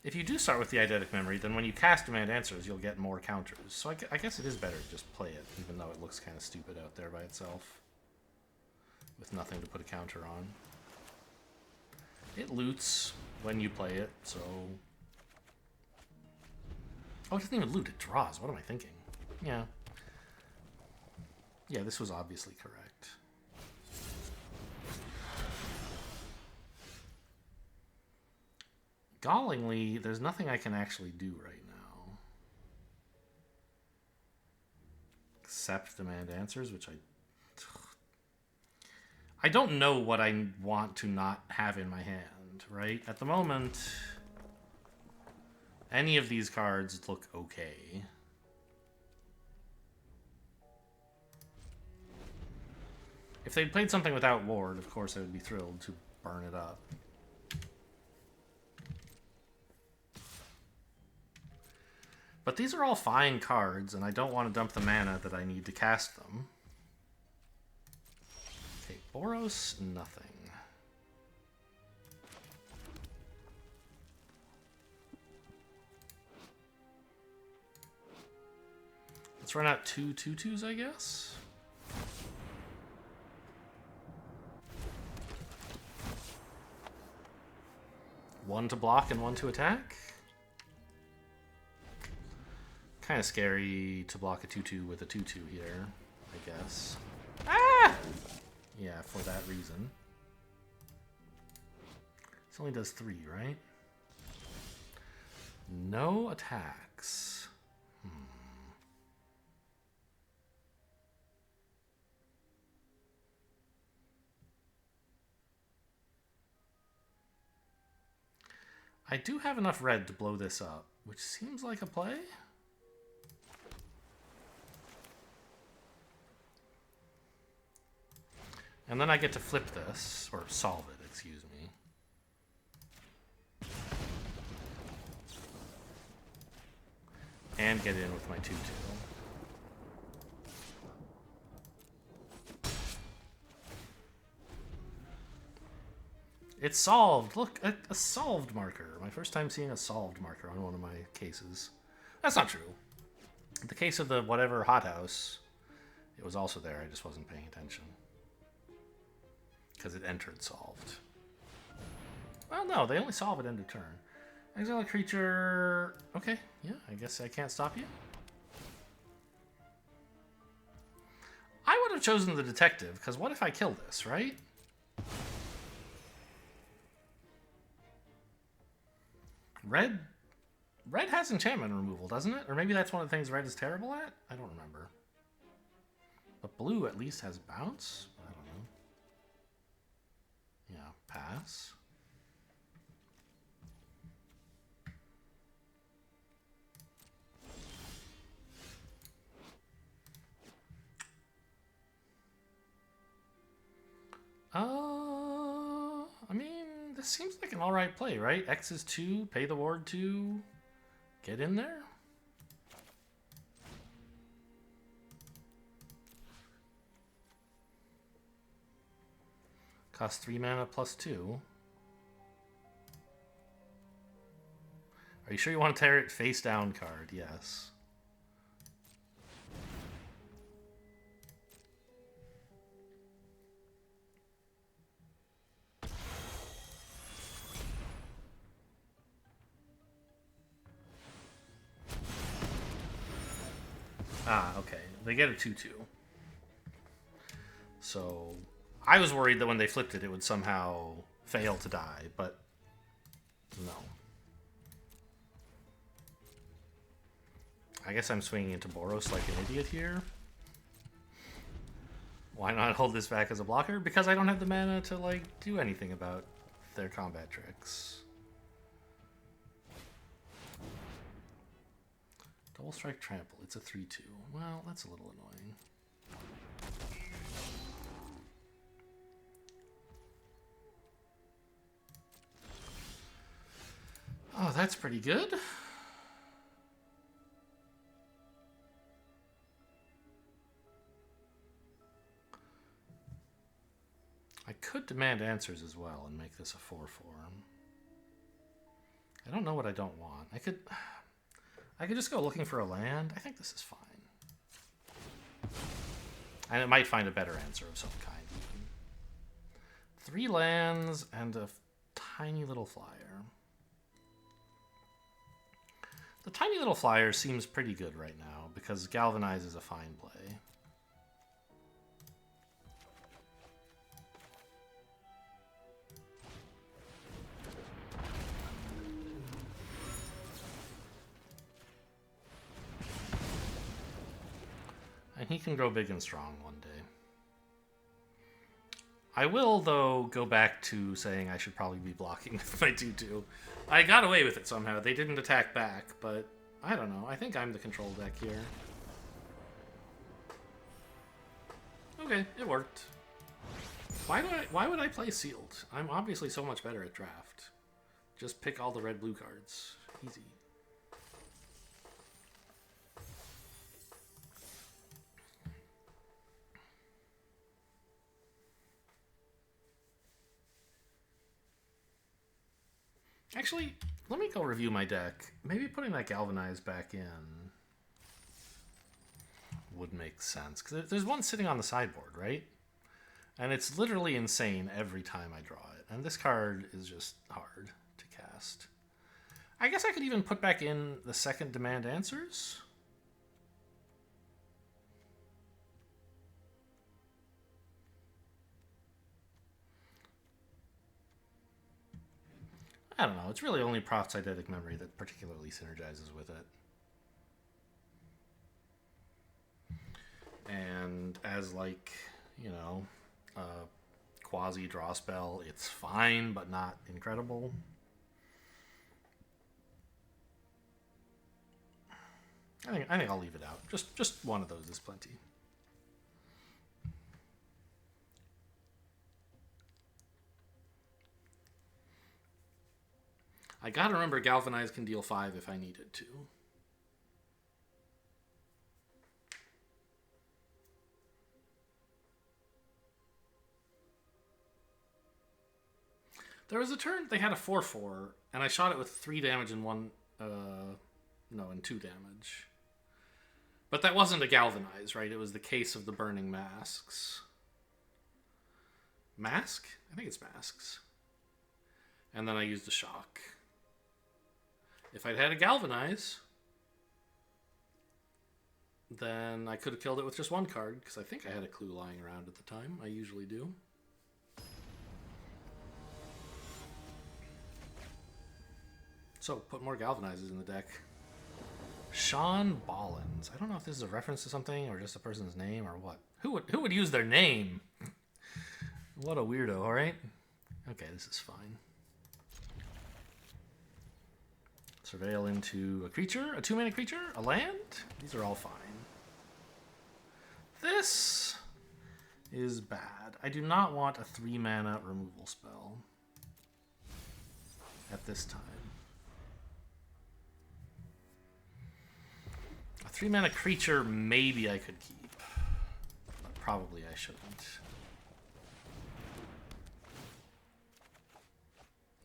if you do start with the Eidetic Memory, then when you cast Demand Answers, you'll get more counters. So I guess it is better to just play it, even though it looks kind of stupid out there by itself, with nothing to put a counter on. It loots when you play it, so... Oh, it doesn't even loot, it draws. What am I thinking? Yeah. Yeah, this was obviously correct. Gallingly, there's nothing I can actually do right now. Except Demand Answers, which I don't know what I want to not have in my hand, right? At the moment, any of these cards look okay. If they'd played something without Ward, of course I would be thrilled to burn it up. But these are all fine cards, and I don't want to dump the mana that I need to cast them. Okay, Boros, nothing. Let's run out 2 2/2s, I guess. One to block and one to attack. Kind of scary to block a 2/2 with a 2/2 here, I guess. Yeah, for that reason. This only does 3, right? No attacks. I do have enough red to blow this up, which seems like a play. And then I get to flip this, or solve it, excuse me. And get in with my 2/2. It's solved! Look, a solved marker. My first time seeing a solved marker on one of my cases. That's not true. In the case of the whatever hothouse, it was also there, I just wasn't paying attention. Because it entered solved. Well, no, they only solve at end of turn. Exile a creature... Okay, yeah, I guess I can't stop you. I would have chosen the detective, because what if I kill this, right? Red has enchantment removal, doesn't it? Or maybe that's one of the things red is terrible at? I don't remember. But blue at least has bounce? I don't know. Yeah, pass. I mean, this seems like an alright play, right? X is 2, pay the ward 2, get in there. Cost 3 mana plus 2. Are you sure you want to tear it face down card? Yes. Ah, okay. They get a 2/2. So, I was worried that when they flipped it, it would somehow fail to die, but no. I guess I'm swinging into Boros like an idiot here. Why not hold this back as a blocker? Because I don't have the mana to, like, do anything about their combat tricks. Double strike trample. It's a 3/2. Well, that's a little annoying. Oh, that's pretty good. I could demand answers as well and make this a 4/4. I don't know what I don't want. I could just go looking for a land. I think this is fine. And it might find a better answer of some kind. Even. 3 lands and a tiny little flyer. The tiny little flyer seems pretty good right now because Galvanize is a fine play. And he can grow big and strong one day. I will, though, go back to saying I should probably be blocking with my 2/2. I got away with it somehow. They didn't attack back, but I don't know. I think I'm the control deck here. Okay, it worked. Why would I play sealed? I'm obviously so much better at draft. Just pick all the red-blue cards. Easy. Actually, let me go review my deck. Maybe putting that Galvanize back in would make sense. Because there's one sitting on the sideboard, right? And it's literally insane every time I draw it. And this card is just hard to cast. I guess I could even put back in the second Demand Answers. I don't know. It's really only Proft's eidetic memory that particularly synergizes with it. And as like, you know, a quasi draw spell, it's fine, but not incredible. I think I'll leave it out. Just one of those is plenty. I gotta remember Galvanize can deal 5 if I need it to. There was a turn they had a 4/4, and I shot it with 3 damage and 2 damage. But that wasn't a Galvanize, right? It was the Case of the Burning Masks. Mask? I think it's Masks. And then I used a Shock. If I'd had a Galvanize, then I could have killed it with just 1 card, because I think I had a clue lying around at the time. I usually do. So, put more Galvanizes in the deck. Sean Bollins. I don't know if this is a reference to something or just a person's name or what. Who would use their name? What a weirdo, alright? Okay, this is fine. Surveil into a creature, a 2-mana creature, a land. These are all fine. This is bad. I do not want a 3-mana removal spell at this time. A 3-mana creature maybe I could keep, but probably I shouldn't.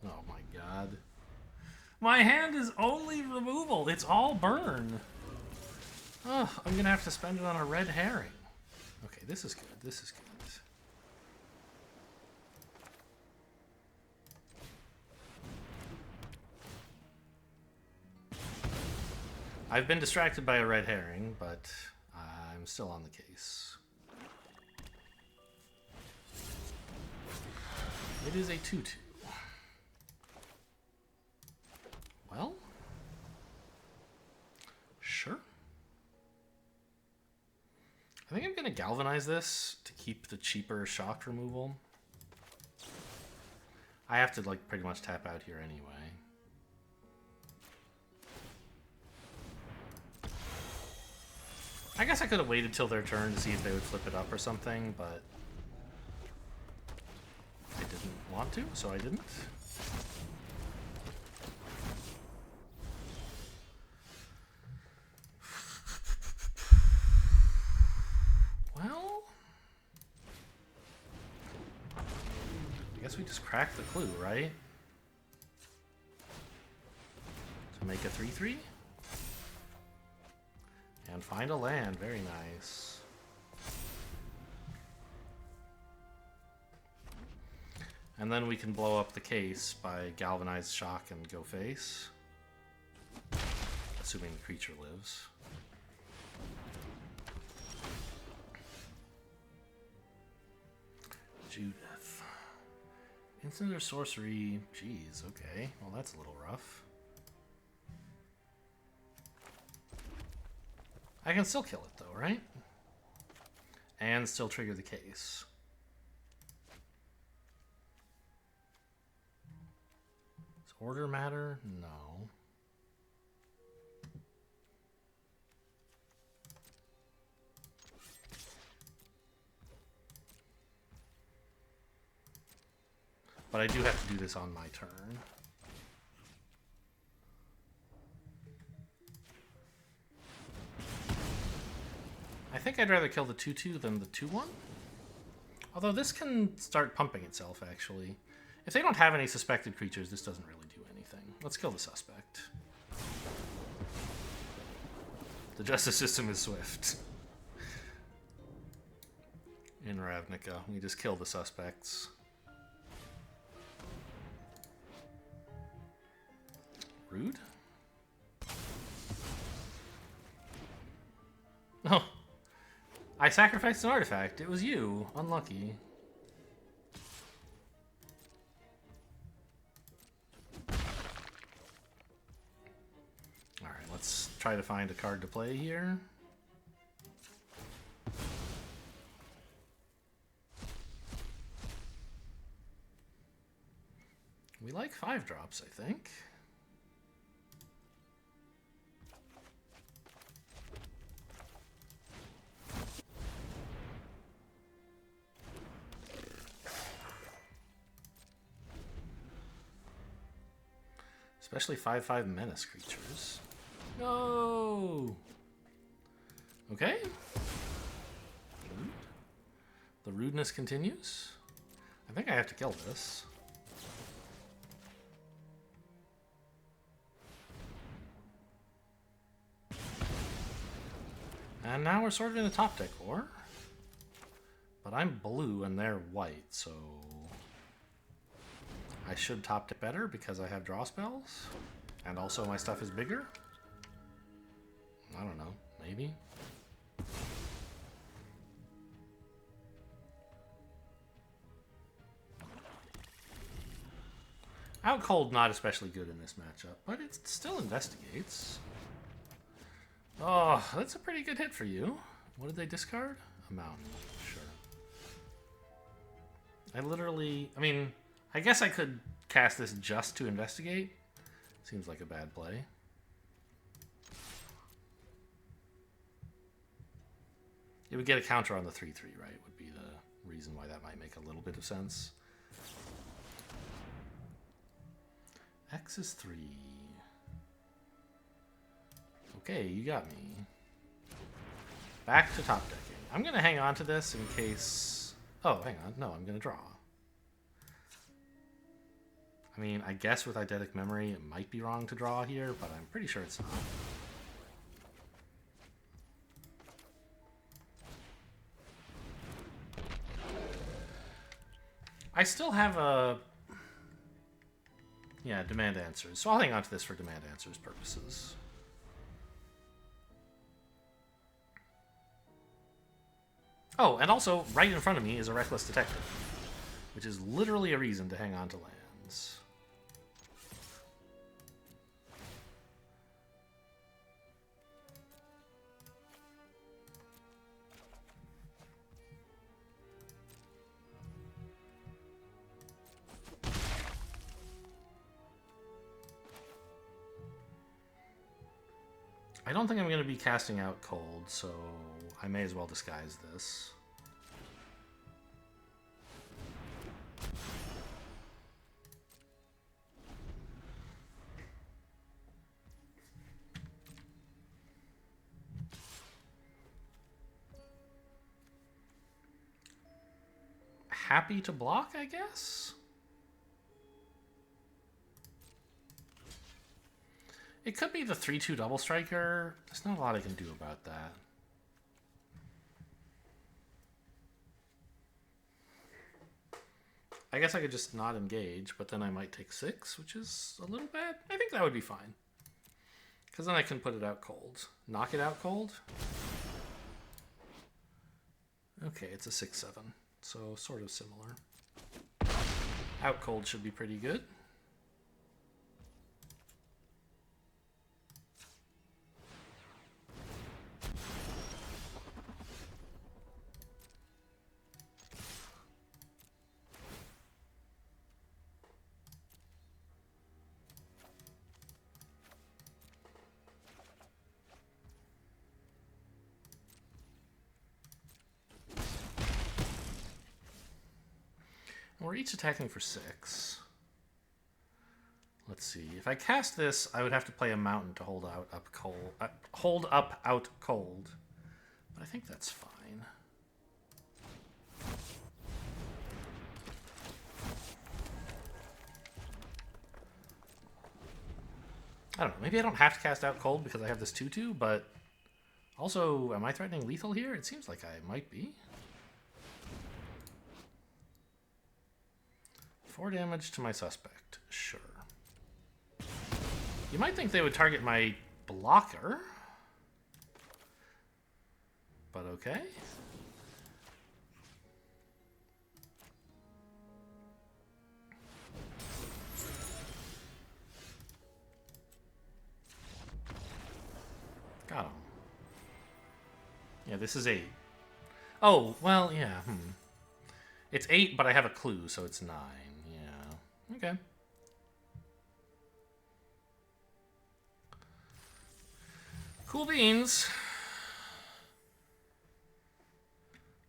Oh my god. My hand is only removal. It's all burn. Oh, I'm going to have to spend it on a red herring. Okay, this is good. This is good. I've been distracted by a red herring, but I'm still on the case. It is a 2/2. Well, sure. I think I'm going to galvanize this to keep the cheaper shock removal. I have to like pretty much tap out here anyway. I guess I could have waited till their turn to see if they would flip it up or something, but I didn't want to, so I didn't. Well, I guess we just cracked the clue, right? To make a 3/3? And find a land. Very nice. And then we can blow up the case by galvanized shock and go face. Assuming the creature lives. Judith. Instant or sorcery. Jeez, okay. Well, that's a little rough. I can still kill it though, right? And still trigger the case. Does order matter? No. But I do have to do this on my turn. I think I'd rather kill the 2/2 than the 2/1. Although this can start pumping itself, actually. If they don't have any suspected creatures, this doesn't really do anything. Let's kill the suspect. The justice system is swift. In Ravnica, we just kill the suspects. Rude? Oh. I sacrificed an artifact. It was you. Unlucky. try to find a card to play here. We like 5-drops, I think. Especially 5/5 menace creatures. No! Okay. The rudeness continues. I think I have to kill this. And now we're sort of in a top deck war. But I'm blue and they're white, so I should top deck better because I have draw spells. And also my stuff is bigger. I don't know, maybe. Out cold, not especially good in this matchup, but it still investigates. Oh, that's a pretty good hit for you. What did they discard? A mountain, sure. I mean, I guess I could cast this just to investigate. Seems like a bad play. It would get a counter on the 3/3, right? Would be the reason why that might make a little bit of sense. X is 3. Okay, you got me. Back to top decking. I'm going to hang on to this in case... Oh, hang on. No, I'm going to draw. I mean, I guess with eidetic memory, it might be wrong to draw here, but I'm pretty sure it's not. I still have a... Yeah, demand answers. So I'll hang on to this for demand answers purposes. Oh, and also, right in front of me is a Reckless Detective, which is literally a reason to hang on to lands. I don't think I'm going to be casting out cold, so I may as well disguise this. Happy to block, I guess? It could be the 3/2 double striker. There's not a lot I can do about that. I guess I could just not engage, but then I might take 6, which is a little bad. I think that would be fine. Because then I can put it out cold. Knock it out cold? Okay, it's a 6/7, so sort of similar. Out cold should be pretty good. We're each attacking for 6. Let's see. If I cast this, I would have to play a mountain to hold out out cold. But I think that's fine. I don't know. Maybe I don't have to cast out cold because I have this 2/2, but also, am I threatening lethal here? It seems like I might be. 4 damage to my suspect. Sure. You might think they would target my blocker. But okay. Yeah, this is 8. Oh, well, yeah. It's 8, but I have a clue, so it's 9. Yeah. Okay. Cool beans.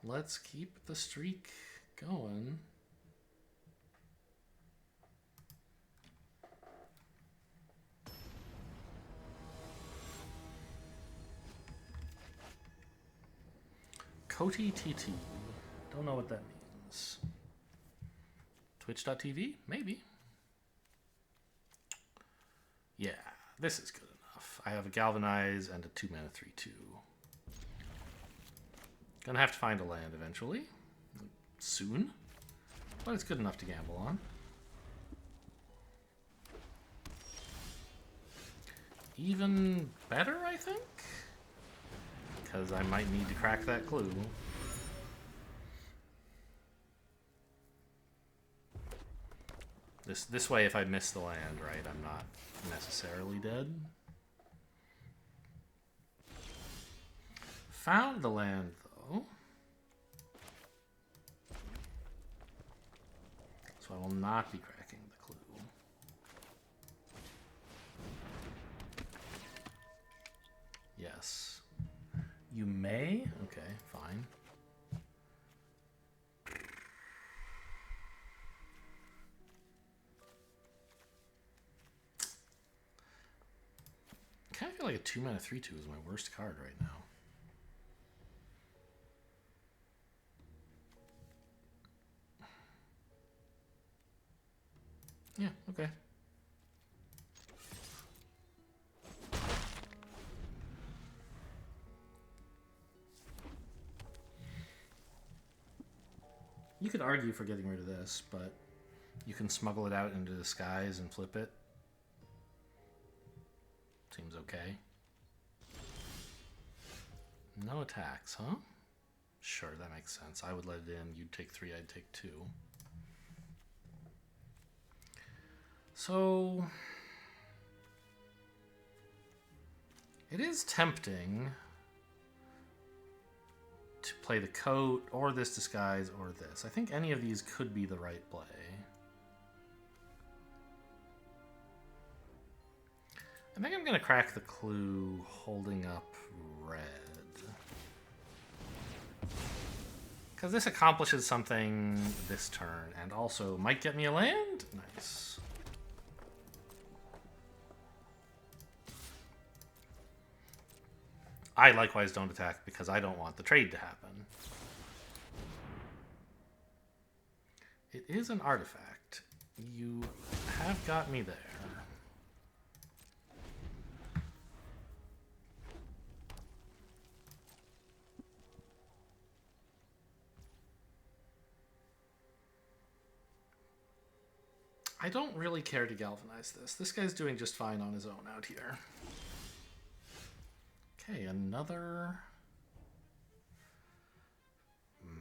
Let's keep the streak going. Koti TT. Don't know what that means. Twitch.tv? Maybe. Yeah, this is good enough. I have a Galvanize and a 2-mana 3/2. Gonna have to find a land eventually. Soon. But it's good enough to gamble on. Even better, I think? Because I might need to crack that clue. This way, if I miss the land, right, I'm not necessarily dead. Found the land, though. So I will not be cracking the clue. Yes. You may? Okay, fine. I kind of feel like a 2-mana 3/2 is my worst card right now. Yeah, okay. You could argue for getting rid of this, but you can smuggle it out into the skies and flip it. Seems okay. No attacks, huh? Sure, that makes sense. I would let it in. You'd take 3, I'd take 2. So it is tempting to play the coat or this disguise or this. I think any of these could be the right play. I think I'm going to crack the clue holding up red. Because this accomplishes something this turn and also might get me a land? Nice. I likewise don't attack because I don't want the trade to happen. It is an artifact. You have got me there. I don't really care to galvanize this. This guy's doing just fine on his own out here. Okay, another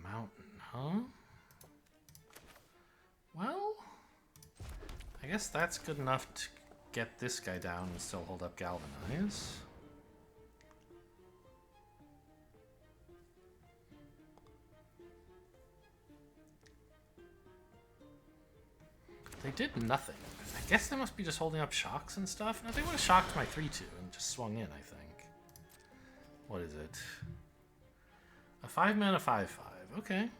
mountain, huh? Well, I guess that's good enough to get this guy down and still hold up Galvanize. They did nothing. I guess they must be just holding up shocks and stuff. No, they would have shocked my 3/2 and just swung in, I think. What is it? A 5-mana 5/5. Okay.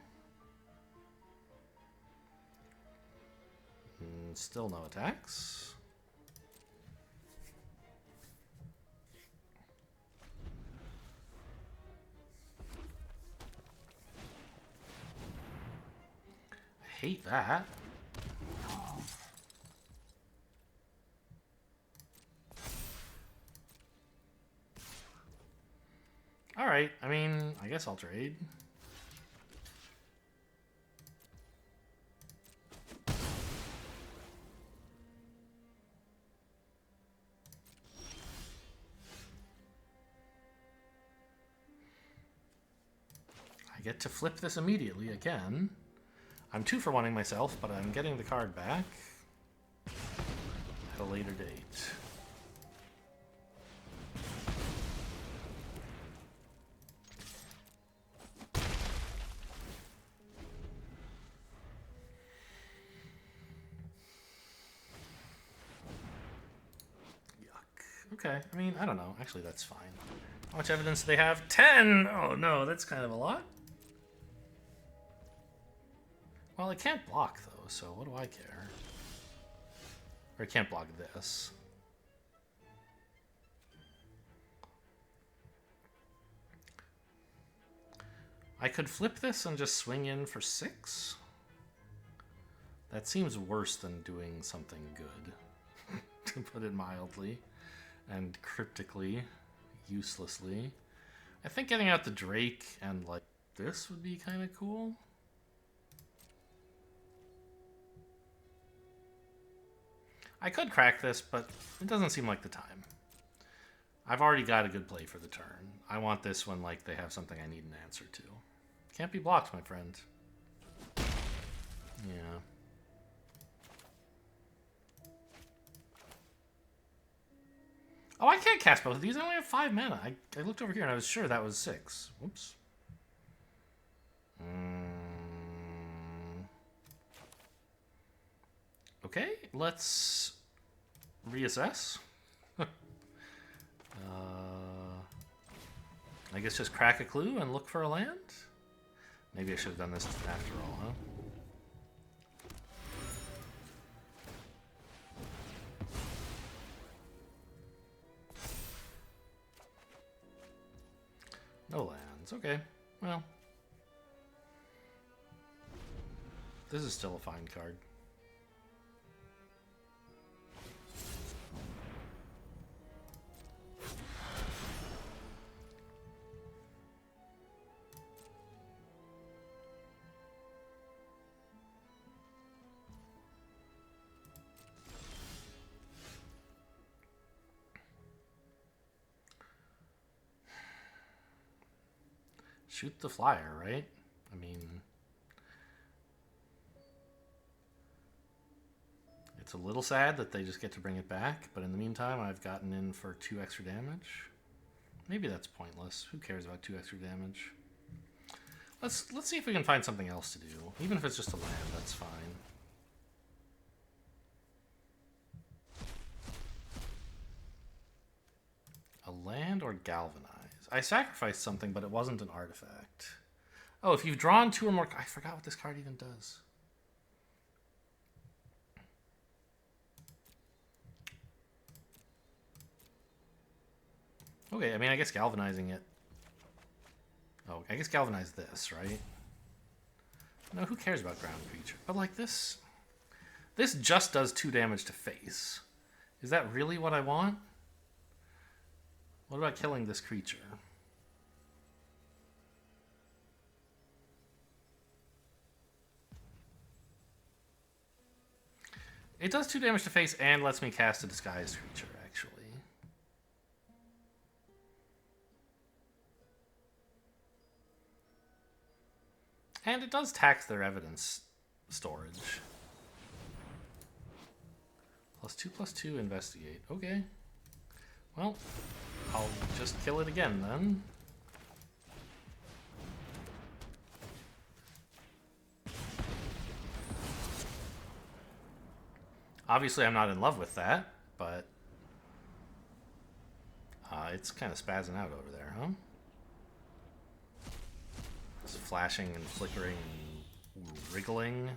Still no attacks. I hate that. Alright, I mean, I guess I'll trade. I get to flip this immediately again. I'm 2 for 1-ing myself, but I'm getting the card back at a later date. Okay, I mean, I don't know. Actually, that's fine. How much evidence do they have? 10! Oh no, that's kind of a lot. Well, it can't block, though, so what do I care? Or it can't block this. I could flip this and just swing in for 6? That seems worse than doing something good, to put it mildly, and cryptically, uselessly. I think getting out the Drake and, like, this would be kind of cool. I could crack this, but it doesn't seem like the time. I've already got a good play for the turn. I want this when, like, they have something I need an answer to. Can't be blocked, my friend. Yeah. Oh, I can't cast both of these. I only have 5 mana. I looked over here and I was sure that was 6. Whoops. Okay, let's reassess. I guess just crack a clue and look for a land? Maybe I should have done this after all, huh? No lands. Okay, well. This is still a fine card. Shoot the flyer, right? I mean, it's a little sad that they just get to bring it back, but in the meantime, I've gotten in for 2 extra damage. Maybe that's pointless. Who cares about 2 extra damage? Let's see if we can find something else to do. Even if it's just a land, that's fine. A land or galvanize? I sacrificed something, but it wasn't an artifact. Oh, if you've drawn 2 or more... I forgot what this card even does. Okay, I mean, I guess galvanizing it... Oh, I guess galvanize this, right? No, who cares about ground creature? But, like, this... This just does 2 damage to face. Is that really what I want? What about killing this creature? It does 2 damage to face and lets me cast a disguised creature, actually. And it does tax their evidence storage. +2/+2, investigate. Okay. Well, I'll just kill it again, then. Obviously, I'm not in love with that, but... it's kind of spazzing out over there, huh? It's flashing and flickering and wriggling.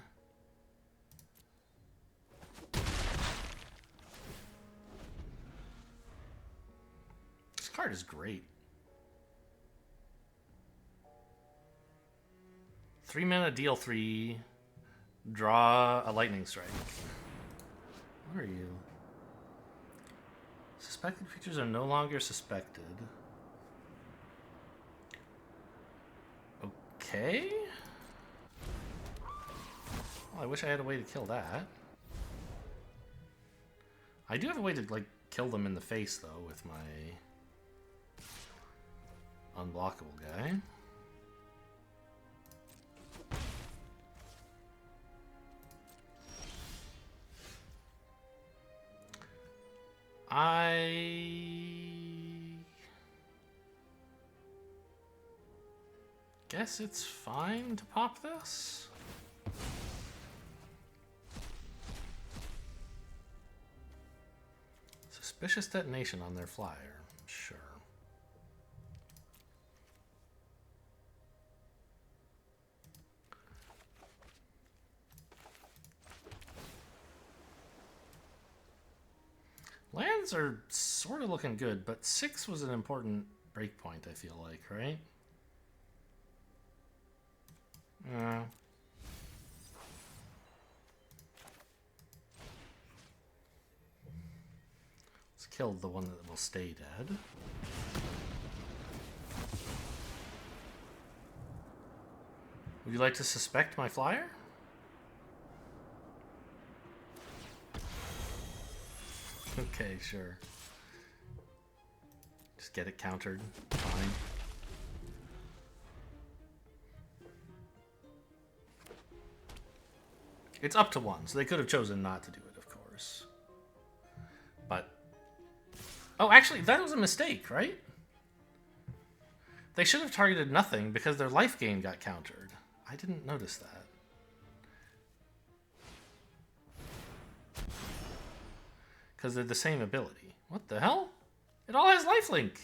This card is great. 3 mana, deal 3, draw a lightning strike. Where are you? Suspected creatures are no longer suspected. Okay. Well, I wish I had a way to kill that. I do have a way to, like, kill them in the face, though, with my unblockable guy. I guess it's fine to pop this. Suspicious detonation on their flyer. Sure. Lands are sort of looking good, but 6 was an important breakpoint, I feel like, right? Let's kill the one that will stay dead. Would you like to suspect my flyer? Okay, sure. Just get it countered. Fine. It's up to 1, so they could have chosen not to do it, of course. But... Oh, actually, that was a mistake, right? They should have targeted nothing because their life gain got countered. I didn't notice that. Because they're the same ability. What the hell? It all has lifelink.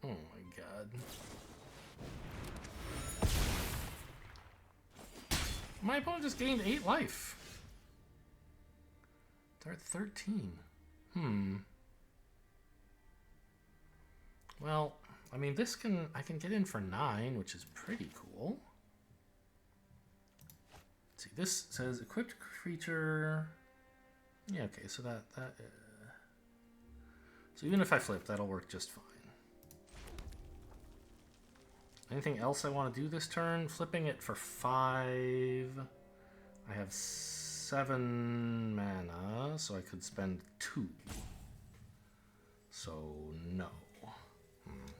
Oh my god. My opponent just gained 8 life. They're at 13. Well, I mean, I can get in for 9, which is pretty cool. Let's see, this says equipped creature. Yeah, okay, so so even if I flip, that'll work just fine. Anything else I want to do this turn? Flipping it for 5. I have 7 mana, so I could spend 2. So, no.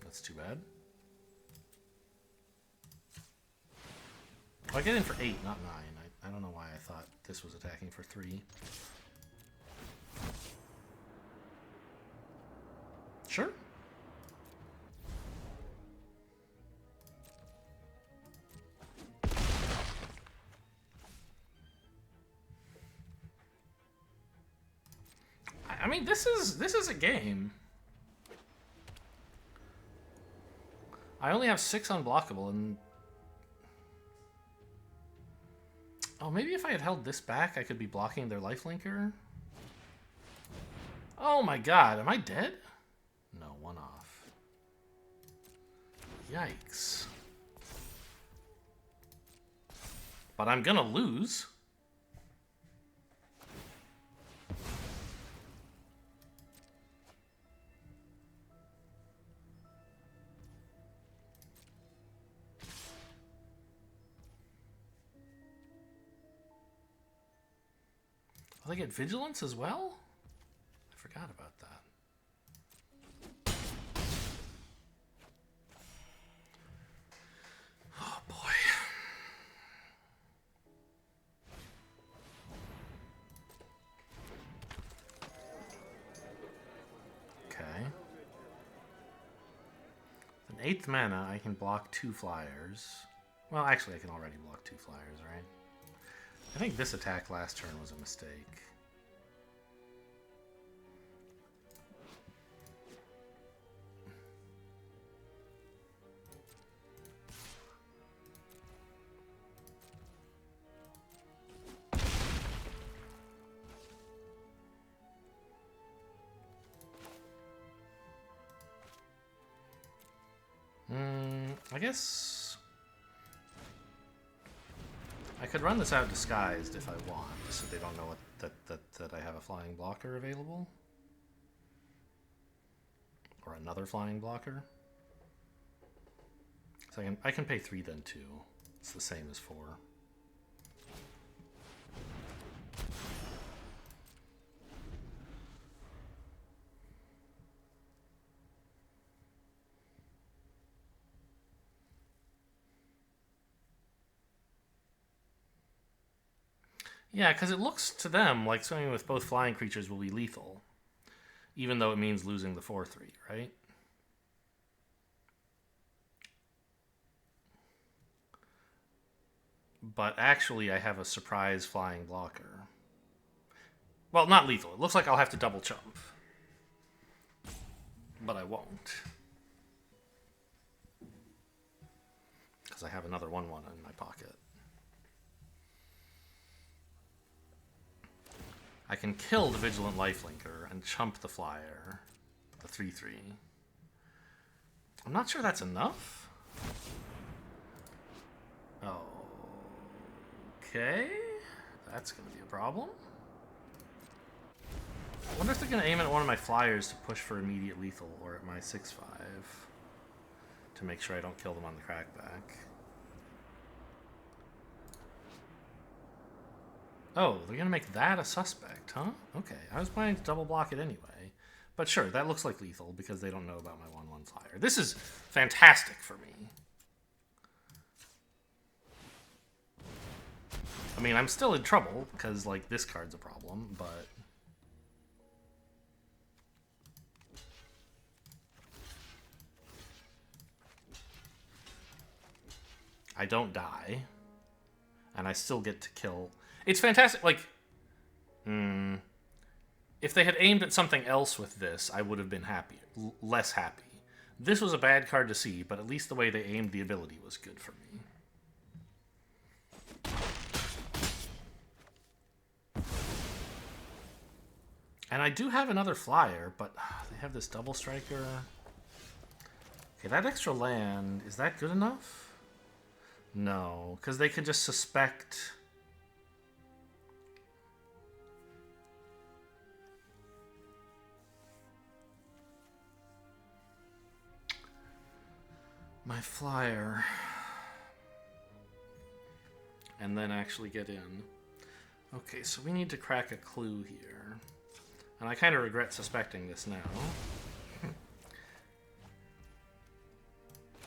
That's too bad. Oh, I get in for 8, not 9. I don't know why I thought this was attacking for 3. Sure. I mean, this is a game. I only have 6 unblockable, and oh, maybe if I had held this back, I could be blocking their lifelinker. Oh my god, am I dead? No, 1 off. Yikes. But I'm gonna lose. Will I get vigilance as well? I forgot about that. Oh boy. Okay. With an 8th mana, I can block 2 flyers. Well, actually, I can already block 2 flyers, right? I think this attack last turn was a mistake. I guess I could run this out disguised if I want, so they don't know that I have a flying blocker available. Or another flying blocker. So I can pay 3 then 2. It's the same as 4. Yeah, because it looks to them like swimming with both flying creatures will be lethal. Even though it means losing the 4-3, right? But actually, I have a surprise flying blocker. Well, not lethal. It looks like I'll have to double jump. But I won't. Because I have another 1/1 in my pocket. I can kill the Vigilant Lifelinker and chump the flyer. The 3/3. I'm not sure that's enough. Okay. That's going to be a problem. I wonder if they're going to aim at one of my flyers to push for immediate lethal, or at my 6/5 to make sure I don't kill them on the crackback. Oh, they're going to make that a suspect, huh? Okay, I was planning to double block it anyway. But sure, that looks like lethal because they don't know about my 1/1 flyer. This is fantastic for me. I mean, I'm still in trouble because, like, this card's a problem, but... I don't die. And I still get to kill... It's fantastic, like... If they had aimed at something else with this, I would have been happier. Less happy. This was a bad card to see, but at least the way they aimed the ability was good for me. And I do have another flyer, but they have this double striker. Okay, that extra land, is that good enough? No, because they could just suspect... my flyer. And then actually get in. Okay, so we need to crack a clue here. And I kind of regret suspecting this now.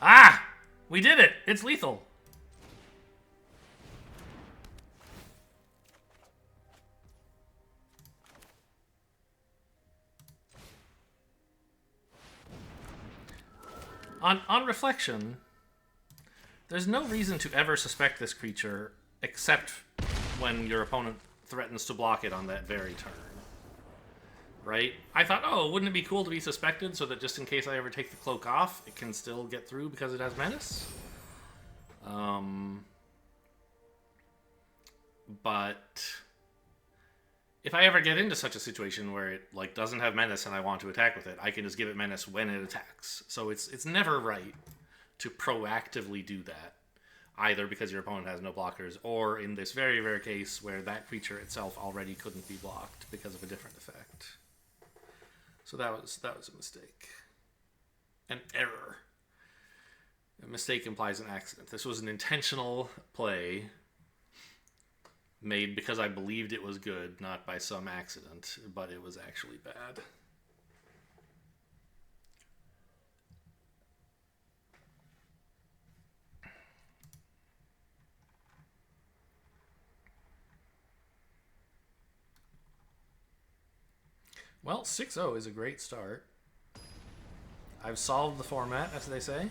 Ah! We did it! It's lethal! On reflection, there's no reason to ever suspect this creature except when your opponent threatens to block it on that very turn. Right? I thought, oh, wouldn't it be cool to be suspected so that just in case I ever take the cloak off, it can still get through because it has menace? But if I ever get into such a situation where it like doesn't have menace and I want to attack with it, I can just give it menace when it attacks. So it's never right to proactively do that, either because your opponent has no blockers, or in this very rare case where that creature itself already couldn't be blocked because of a different effect. So that was a mistake. An error. A mistake implies an accident. This was an intentional play made because I believed it was good, not by some accident, but it was actually bad. Well, 6-0 is a great start. I've solved the format, as they say.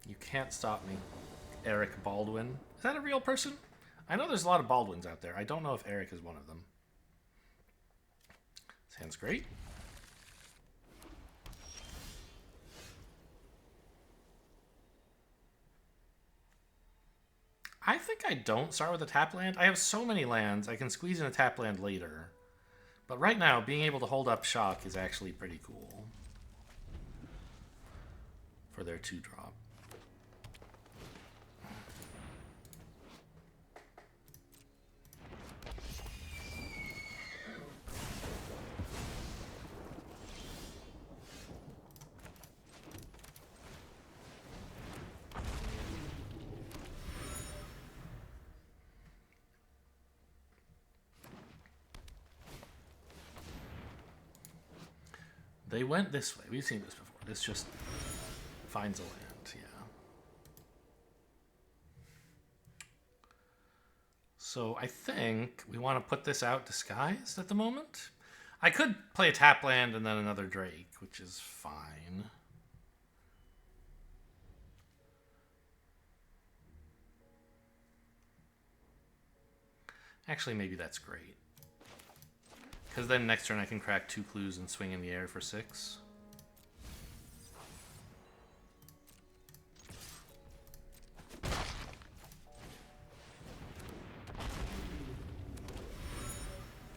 You can't stop me. Eric Baldwin. Is that a real person? I know there's a lot of Baldwins out there. I don't know if Eric is one of them. This hand's great. I think I don't start with a tap land. I have so many lands, I can squeeze in a tap land later. But right now, being able to hold up shock is actually pretty cool. For their 2-drop. They went this way. We've seen this before. This just finds a land, yeah. So I think we want to put this out disguised at the moment. I could play a tap land and then another Drake, which is fine. Actually, maybe that's great. Because then next turn I can crack 2 clues and swing in the air for 6.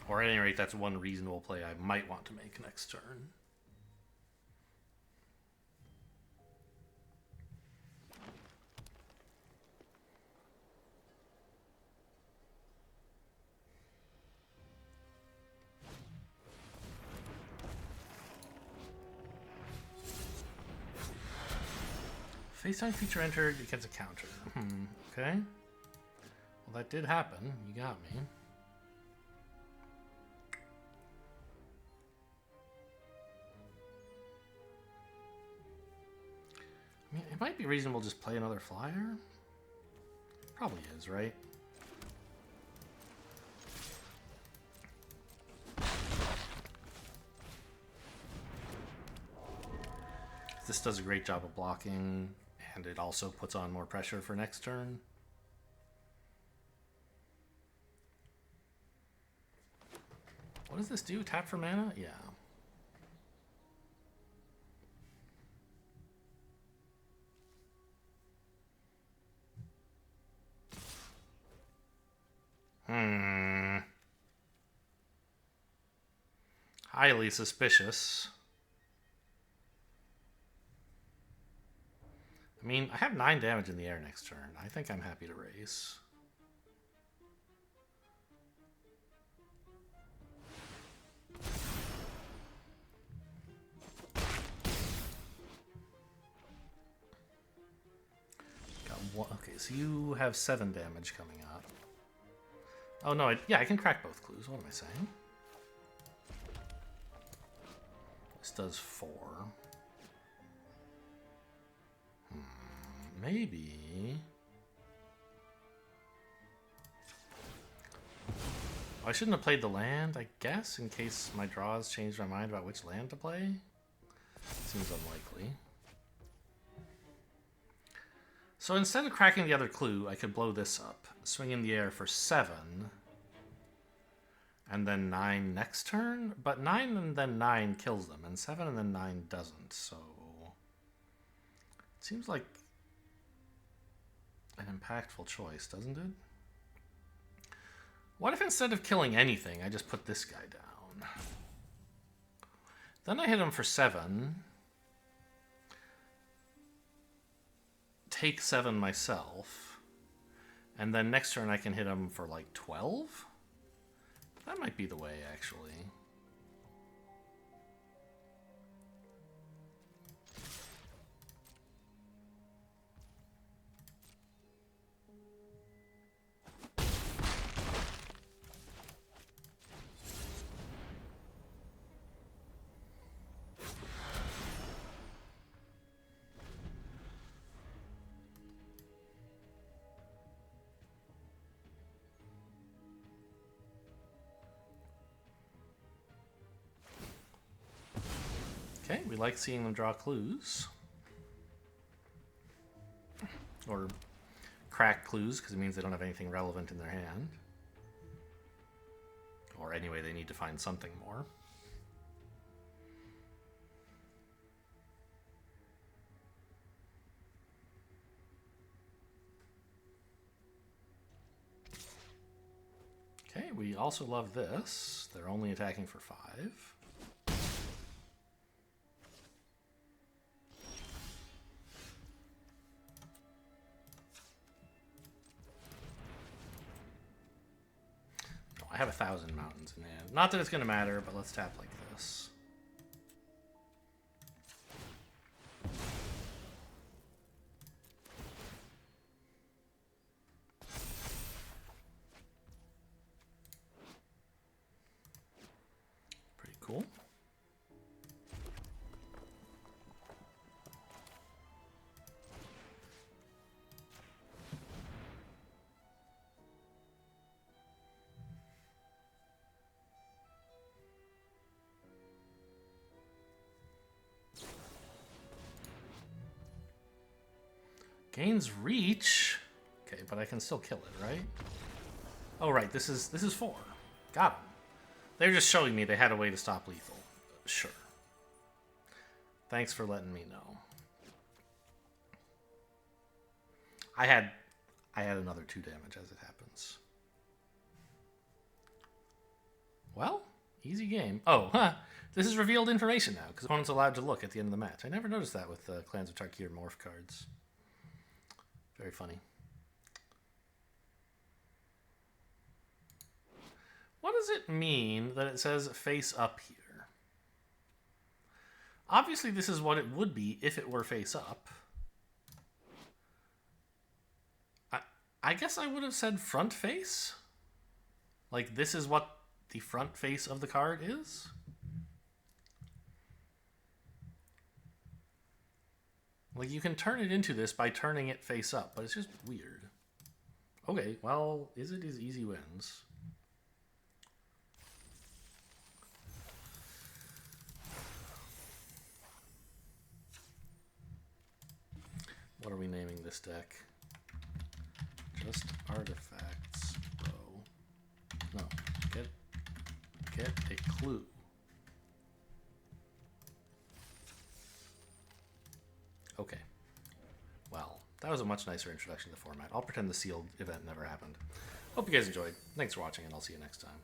Or at any rate, that's one reasonable play I might want to make next turn. FaceTime feature entered, it gets a counter. Okay. Well, that did happen. You got me. I mean, it might be reasonable to just play another flyer. Probably is, right? This does a great job of blocking, and it also puts on more pressure for next turn. What does this do? Tap for mana? Yeah. Highly suspicious. I mean, I have 9 damage in the air next turn. I think I'm happy to raise. Got one. Okay, so you have 7 damage coming up. Oh no, yeah, I can crack both clues. What am I saying? This does 4. Maybe. Oh, I shouldn't have played the land, I guess, in case my draws changed my mind about which land to play. Seems unlikely. So instead of cracking the other clue, I could blow this up, swing in the air for 7, and then 9 next turn. But 9 and then 9 kills them, and 7 and then 9 doesn't, so it seems like an impactful choice, doesn't it? What if instead of killing anything, I just put this guy down? Then I hit him for 7. Take 7 myself. And then next turn I can hit him for like 12? That might be the way, actually. Okay, we like seeing them draw clues. Or crack clues, because it means they don't have anything relevant in their hand. Or anyway, they need to find something more. Okay, we also love this. They're only attacking for 5. I have 1,000 mountains in hand. Not that it's going to matter, but let's tap like this. Pretty cool. Gains reach. Okay, but I can still kill it, right? Oh, right. This is 4. Got 'em. They're just showing me they had a way to stop lethal. Sure. Thanks for letting me know. I had another 2 damage as it happens. Well, easy game. Oh, huh. This is revealed information now, because opponent's allowed to look at the end of the match. I never noticed that with the Clans of Tarkir morph cards. Very funny. What does it mean that it says face up here? Obviously, this is what it would be if it were face up. I guess I would have said front face. Like, this is what the front face of the card is? Like, you can turn it into this by turning it face up, but it's just weird. Okay, well, is it as easy wins? What are we naming this deck? Just artifacts, bro. No, get a clue. Okay. Well, that was a much nicer introduction to the format. I'll pretend the sealed event never happened. Hope you guys enjoyed. Thanks for watching, and I'll see you next time.